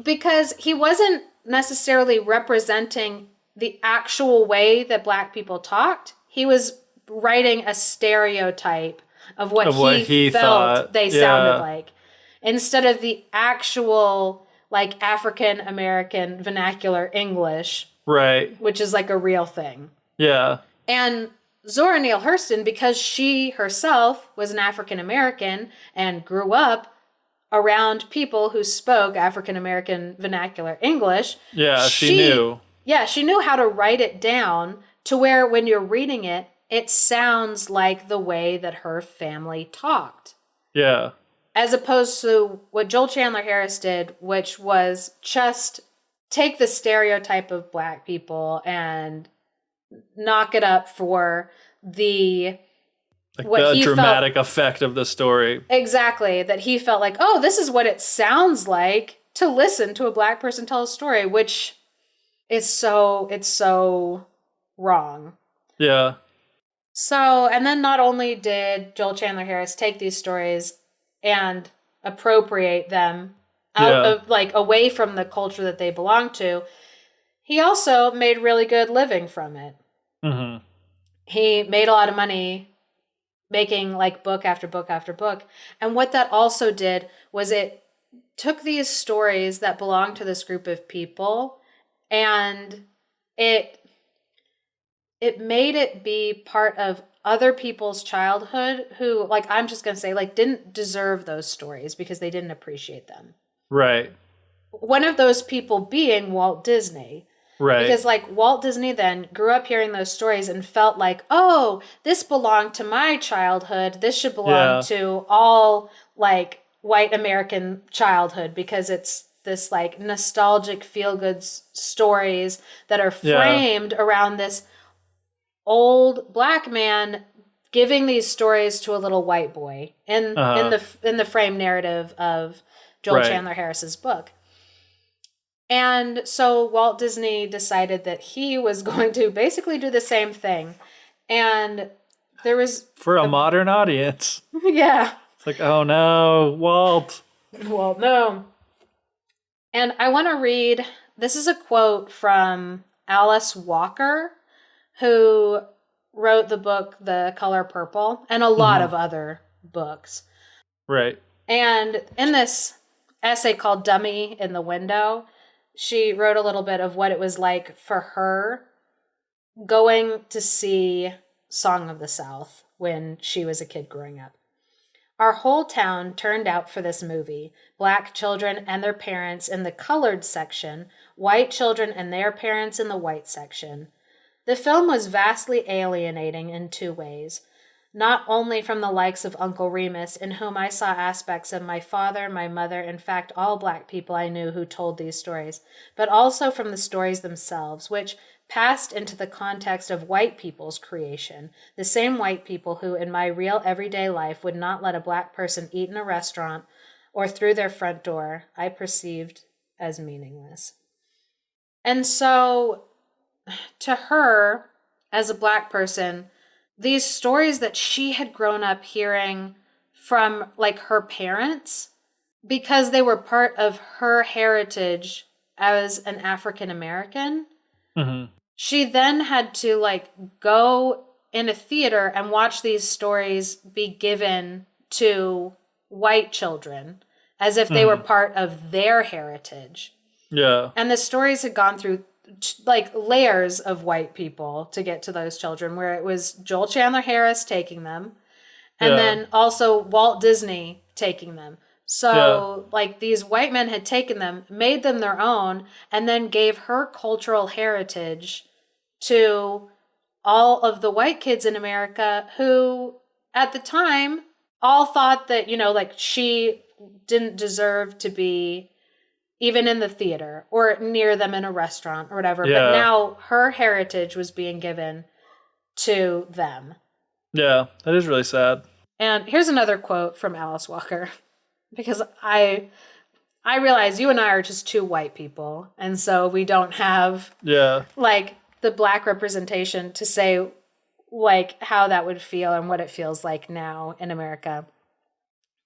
because he wasn't necessarily representing the actual way that Black people talked. He was writing a stereotype of what he felt thought. they Yeah. sounded like, instead of the actual like African American vernacular English, Right. which is like a real thing. Yeah. And Zora Neale Hurston, because she herself was an African American and grew up around people who spoke African American vernacular English. Yeah, she knew. Yeah, she knew how to write it down to where when you're reading it, it sounds like the way that her family talked. Yeah. As opposed to what Joel Chandler Harris did, which was just take the stereotype of Black people and knock it up for the dramatic effect of the story. Exactly. That he felt like, oh, this is what it sounds like to listen to a Black person tell a story, which is so wrong. Yeah. So, and then not only did Joel Chandler Harris take these stories and appropriate them out of, like, away from the culture that they belong to, he also made really good living from it. Mm-hmm. He made a lot of money making like book after book after book. And what that also did was it took these stories that belonged to this group of people and it made it be part of other people's childhood who, like, I'm just going to say, like, didn't deserve those stories because they didn't appreciate them. Right. One of those people being Walt Disney. Right. Because, like, Walt Disney then grew up hearing those stories and felt like, oh, this belonged to my childhood. This should belong to all, like, white American childhood because it's this, like, nostalgic feel-good stories that are framed around this old Black man giving these stories to a little white boy in the frame narrative of Joel Chandler Harris's book. And so Walt Disney decided that he was going to basically do the same thing. And there was... For a modern audience. Yeah. It's like, oh no, Walt. Well, no. And I want to read... This is a quote from Alice Walker, who wrote the book The Color Purple, and a lot of other books. Right. And in this essay called Dummy in the Window, she wrote a little bit of what it was like for her going to see Song of the South when she was a kid growing up. Our whole town turned out for this movie. Black children and their parents in the colored section, white children and their parents in the white section. The film was vastly alienating in two ways. Not only from the likes of Uncle Remus, in whom I saw aspects of my father, my mother, in fact, all Black people I knew who told these stories, but also from the stories themselves, which passed into the context of white people's creation, the same white people who, in my real everyday life, would not let a Black person eat in a restaurant or through their front door, I perceived as meaningless. And so, to her, as a Black person, these stories that she had grown up hearing from, like, her parents, because they were part of her heritage as an African American, she then had to, like, go in a theater and watch these stories be given to white children as if they were part of their heritage. Yeah. And the stories had gone through like layers of white people to get to those children, where it was Joel Chandler Harris taking them and then also Walt Disney taking them. So like these white men had taken them, made them their own, and then gave her cultural heritage to all of the white kids in America who at the time all thought that, you know, like she didn't deserve to be even in the theater or near them in a restaurant or whatever. Yeah. But now her heritage was being given to them. Yeah, that is really sad. And here's another quote from Alice Walker, because I realize you and I are just two white people, and so we don't have Yeah. like the Black representation to say like how that would feel and what it feels like now in America.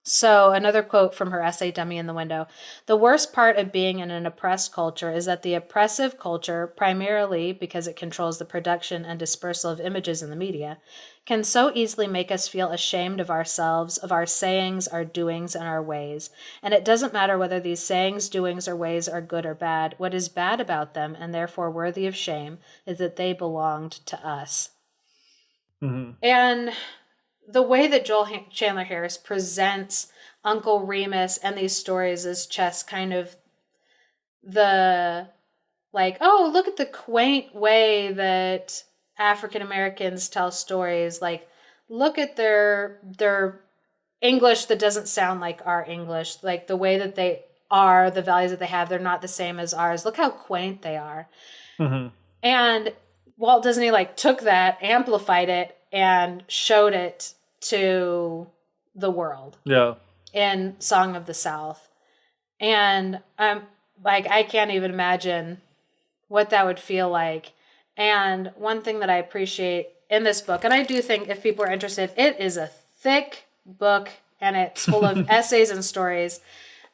So, another quote from her essay, Dummy in the Window. The worst part of being in an oppressed culture is that the oppressive culture, primarily because it controls the production and dispersal of images in the media, can so easily make us feel ashamed of ourselves, of our sayings, our doings, and our ways. And it doesn't matter whether these sayings, doings, or ways are good or bad. What is bad about them, and therefore worthy of shame, is that they belonged to us. Mm-hmm. And the way that Chandler Harris presents Uncle Remus and these stories is just kind of the, like, oh, look at the quaint way that African Americans tell stories. Like, look at their English that doesn't sound like our English. Like, the way that they are, the values that they have, they're not the same as ours. Look how quaint they are. Mm-hmm. And Walt Disney, like, took that, amplified it, and showed it to the world. Yeah. In Song of the South. And like, I can't even imagine what that would feel like. And one thing that I appreciate in this book, and I do think if people are interested, it is a thick book and it's full of essays and stories.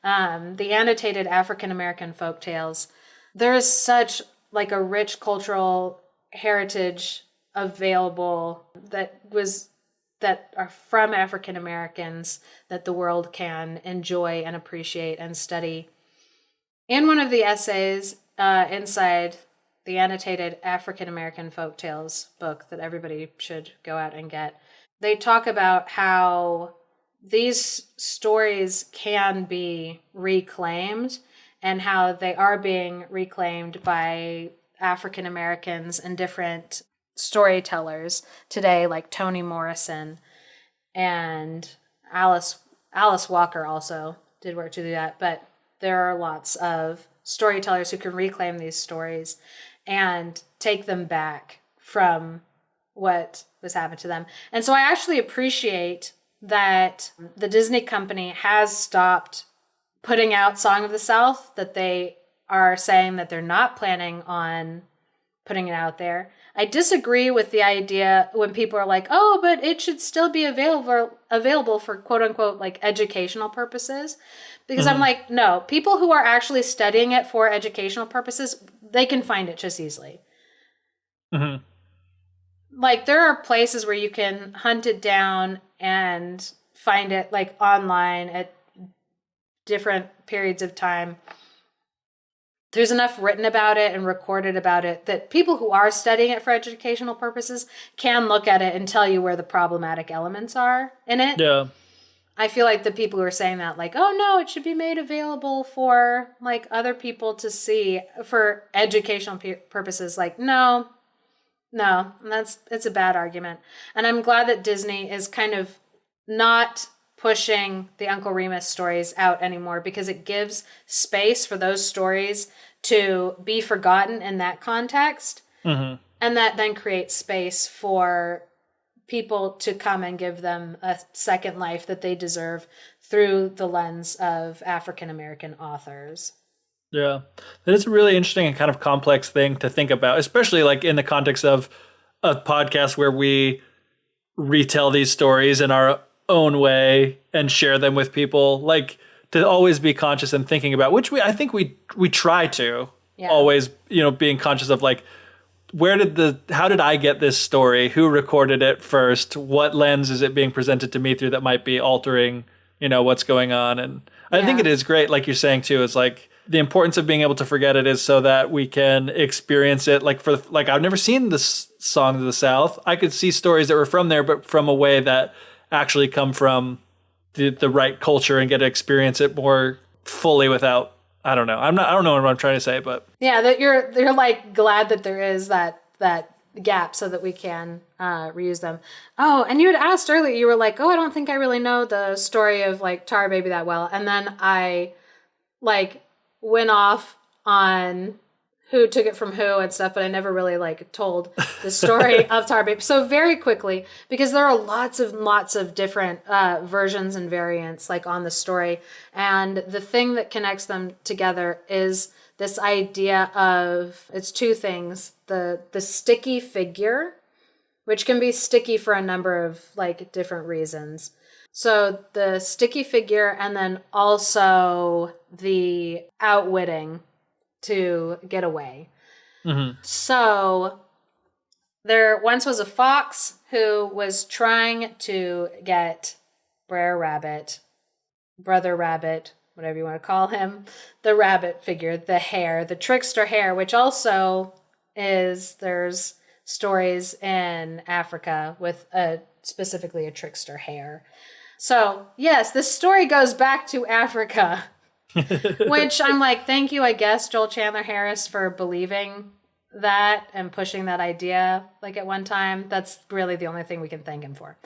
The annotated African American folk tales. There is such like a rich cultural heritage available that are from African Americans that the world can enjoy and appreciate and study. In one of the essays inside the annotated African American folktales book that everybody should go out and get, they talk about how these stories can be reclaimed and how they are being reclaimed by African Americans and different storytellers today, like Toni Morrison and Alice Walker also did work to do that. But there are lots of storytellers who can reclaim these stories and take them back from what was happened to them. And so I actually appreciate that the Disney company has stopped putting out Song of the South, that they are saying that they're not planning on putting it out there. I disagree with the idea when people are like, oh, but it should still be available for quote unquote like educational purposes. Because I'm like, no, people who are actually studying it for educational purposes, they can find it just easily. Mm-hmm. Like there are places where you can hunt it down and find it like online at different periods of time. There's enough written about it and recorded about it that people who are studying it for educational purposes can look at it and tell you where the problematic elements are in it. Yeah. I feel like the people who are saying that, like, oh no, it should be made available for like other people to see for educational purposes. Like, no, it's a bad argument. And I'm glad that Disney is kind of not pushing the Uncle Remus stories out anymore, because it gives space for those stories to be forgotten in that context. Mm-hmm. And that then creates space for people to come and give them a second life that they deserve through the lens of African American authors. Yeah, that is a really interesting and kind of complex thing to think about, especially like in the context of a podcast where we retell these stories in our own way and share them with people. Like to always be conscious and thinking about, which I think we try to always, being conscious of like, how did I get this story? Who recorded it first? What lens is it being presented to me through that might be altering, what's going on? And I think it is great, like you're saying too, is like the importance of being able to forget it is so that we can experience it. Like I've never seen this Song of the South. I could see stories that were from there, but from a way that actually come from the right culture and get to experience it more fully without, I don't know. I don't know what I'm trying to say, but yeah, that you're like glad that there is that gap so that we can reuse them. Oh, and you had asked earlier, you were like, oh, I don't think I really know the story of like Tar Baby that well. And then I like went off on who took it from who and stuff, but I never really like told the story of Tar Baby. So very quickly, because there are lots of different versions and variants like on the story, and the thing that connects them together is this idea of, it's two things: the sticky figure, which can be sticky for a number of like different reasons. So the sticky figure, and then also the outwitting to get away. Mm-hmm. So there once was a fox who was trying to get Brother Rabbit, whatever you want to call him, the rabbit figure, the hare, the trickster hare, which also is, there's stories in Africa with specifically a trickster hare. So yes, this story goes back to Africa. Which I'm like, thank you, I guess, Joel Chandler Harris, for believing that and pushing that idea like at one time. That's really the only thing we can thank him for.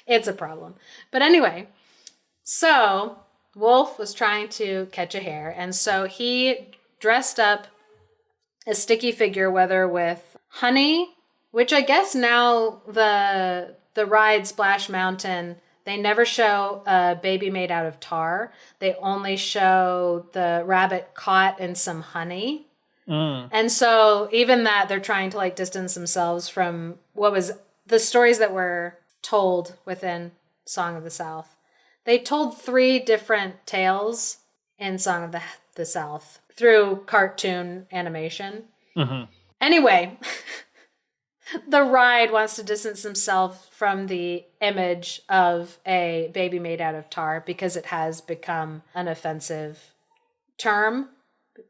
It's a problem. But anyway, so Wolf was trying to catch a hare, and so he dressed up a sticky figure, whether with honey, which I guess now the ride Splash Mountain, they never show a baby made out of tar. They only show the rabbit caught in some honey. And so even that, they're trying to like distance themselves from what was the stories that were told within Song of the South. They told 3 different tales in Song of the South through cartoon animation. Mm-hmm. Anyway, the ride wants to distance himself from the image of a baby made out of tar because it has become an offensive term,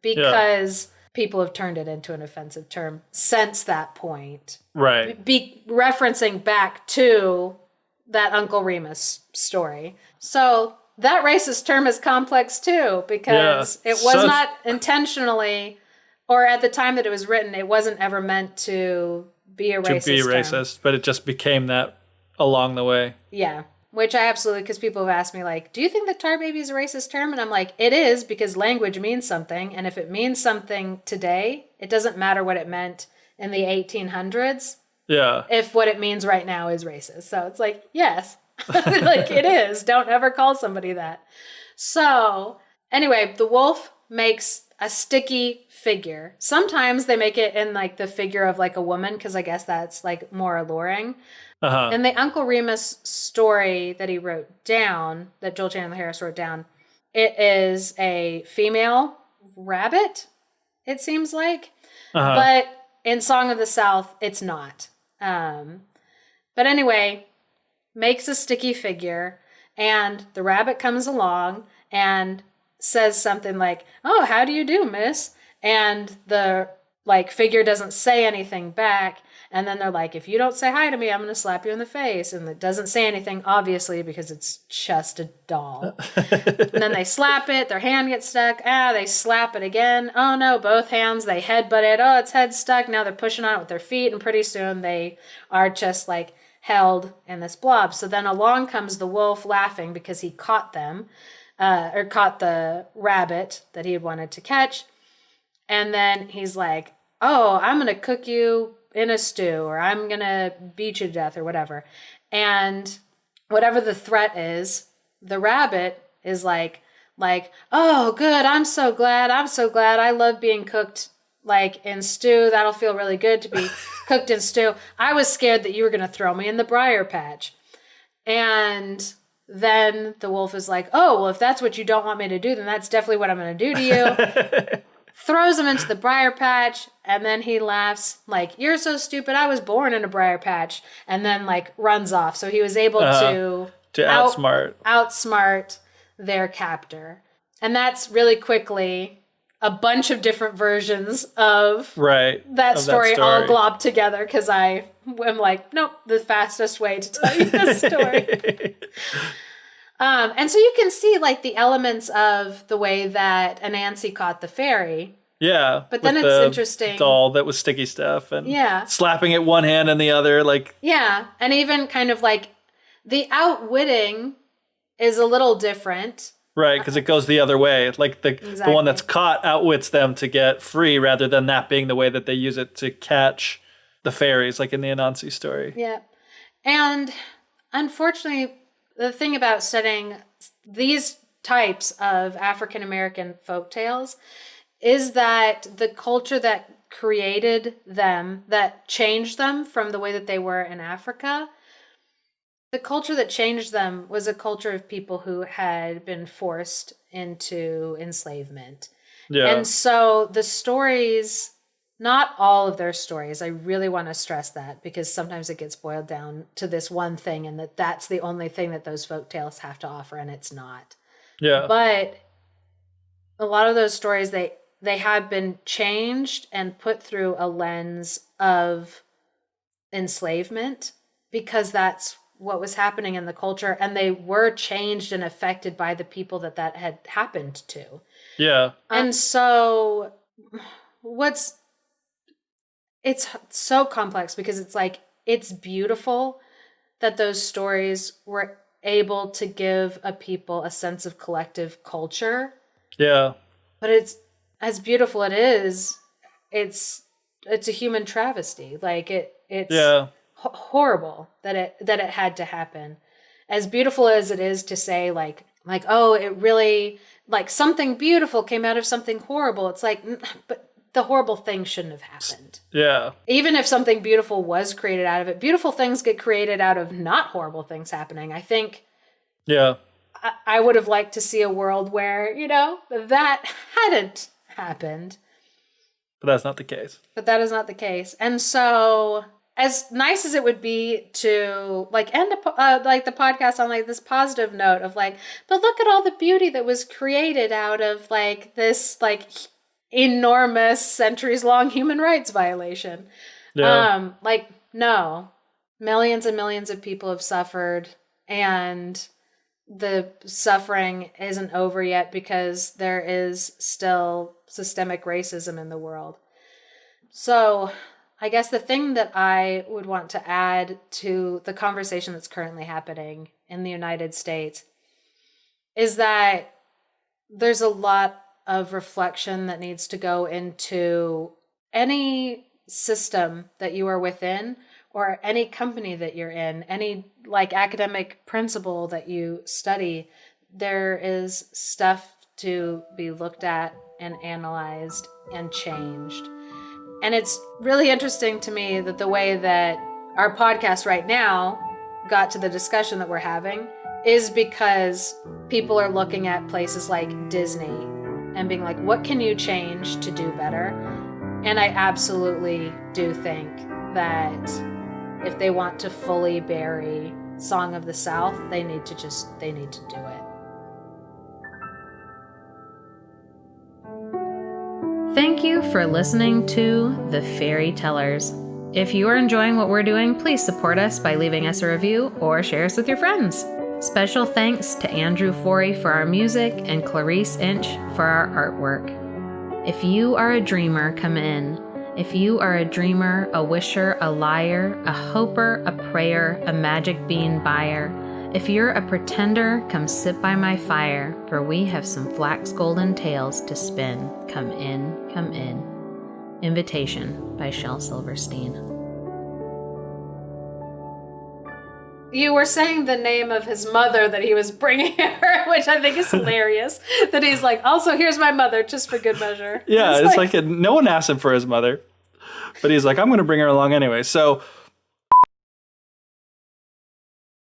because people have turned it into an offensive term since that point. Right. Referencing back to that Uncle Remus story. So that racist term is complex too, because it was not intentionally, or at the time that it was written, it wasn't ever meant to be a racist term. But it just became that along the way. Yeah, which I absolutely, because people have asked me like, do you think that tar baby is a racist term? And I'm like, it is, because language means something, and if it means something today, it doesn't matter what it meant in the 1800s. Yeah. If what it means right now is racist. So it's like, yes, like it is. Don't ever call somebody that. So anyway, the wolf makes a sticky figure. Sometimes they make it in like the figure of like a woman, because I guess that's like more alluring. Uh-huh. In the Uncle Remus story that he wrote down, that Joel Chandler Harris wrote down, it is a female rabbit, it seems like. Uh-huh. But in Song of the South, it's not. But anyway, makes a sticky figure, and the rabbit comes along and says something like, "Oh, how do you do, miss?" And the like figure doesn't say anything back. And then they're like, "If you don't say hi to me, I'm going to slap you in the face." And it doesn't say anything, obviously, because it's just a doll. And then they slap it. Their hand gets stuck. They slap it again. Oh, no, both hands. They headbutt it. Oh, its head stuck. Now they're pushing on it with their feet. And pretty soon they are just like held in this blob. So then along comes the wolf laughing because he caught them, or caught the rabbit that he had wanted to catch. And then he's like, "Oh, I'm going to cook you in a stew," or "I'm going to beat you to death," or whatever. And whatever the threat is, the rabbit is like, "Oh, good. I'm so glad. I love being cooked like in stew. That'll feel really good to be cooked in stew. I was scared that you were going to throw me in the briar patch." And then the wolf is like, "Oh, well, if that's what you don't want me to do, then that's definitely what I'm going to do to you." Throws him into the briar patch, and then he laughs like, "You're so stupid. I was born in a briar patch," and then like runs off. So he was able to outsmart their captor. And that's really quickly a bunch of different versions of that story all globbed together, because I am like, nope, the fastest way to tell you this story. And so you can see like the elements of the way that Anansi caught the fairy. Yeah. But then it's interesting. Doll that was sticky stuff and slapping it one hand and the other. Like, yeah. And even kind of like the outwitting is a little different. Right, because it goes the other way. Like the one that's Exactly. caught outwits them to get free, rather than that being the way that they use it to catch the fairies, like in the Anansi story. Yeah. And unfortunately, the thing about studying these types of African American folk tales is that the culture that created them, that changed them from the way that they were in Africa, the culture that changed them was a culture of people who had been forced into enslavement. Yeah. And so the stories, not all of their stories, I really want to stress that, because sometimes it gets boiled down to this one thing, and that's the only thing that those folk tales have to offer, and it's not. Yeah. But a lot of those stories, they have been changed and put through a lens of enslavement, because that's what was happening in the culture, and they were changed and affected by the people that had happened to. Yeah. And so it's so complex, because it's like, it's beautiful that those stories were able to give a people a sense of collective culture. Yeah. But it's, as beautiful it is, it's a human travesty. Like it's horrible that it had to happen. As beautiful as it is to say like, oh, it really, like, something beautiful came out of something horrible. It's like, but the horrible thing shouldn't have happened. Yeah. Even if something beautiful was created out of it, beautiful things get created out of not horrible things happening. I think. Yeah. I would have liked to see a world where, that hadn't happened. But that's not the case. But that is not the case. And so, as nice as it would be to end the podcast on this positive note of but look at all the beauty that was created out of this enormous centuries-long human rights violation. Yeah. No, millions and millions of people have suffered, and the suffering isn't over yet, because there is still systemic racism in the world. So I guess the thing that I would want to add to the conversation that's currently happening in the United States is that there's a lot of reflection that needs to go into any system that you are within, or any company that you're in, any academic principle that you study. There is stuff to be looked at and analyzed and changed. And it's really interesting to me that the way that our podcast right now got to the discussion that we're having is because people are looking at places like Disney and being like, what can you change to do better? And I absolutely do think that if they want to fully bury Song of the South, they need to do it. Thank you for listening to The Fairy Tellers. If you are enjoying what we're doing, please support us by leaving us a review or share us with your friends. Special thanks to Andrew Forey for our music and Clarice Inch for our artwork. If you are a dreamer, come in. If you are a dreamer, a wisher, a liar, a hoper, a prayer, a magic bean buyer, if you're a pretender, come sit by my fire, for we have some flax golden tales to spin. Come in, come in. Invitation by Shel Silverstein. You were saying the name of his mother that he was bringing her, which I think is hilarious. That he's like, also, here's my mother, just for good measure. Yeah, it's like no one asked him for his mother. But he's like, I'm going to bring her along anyway. So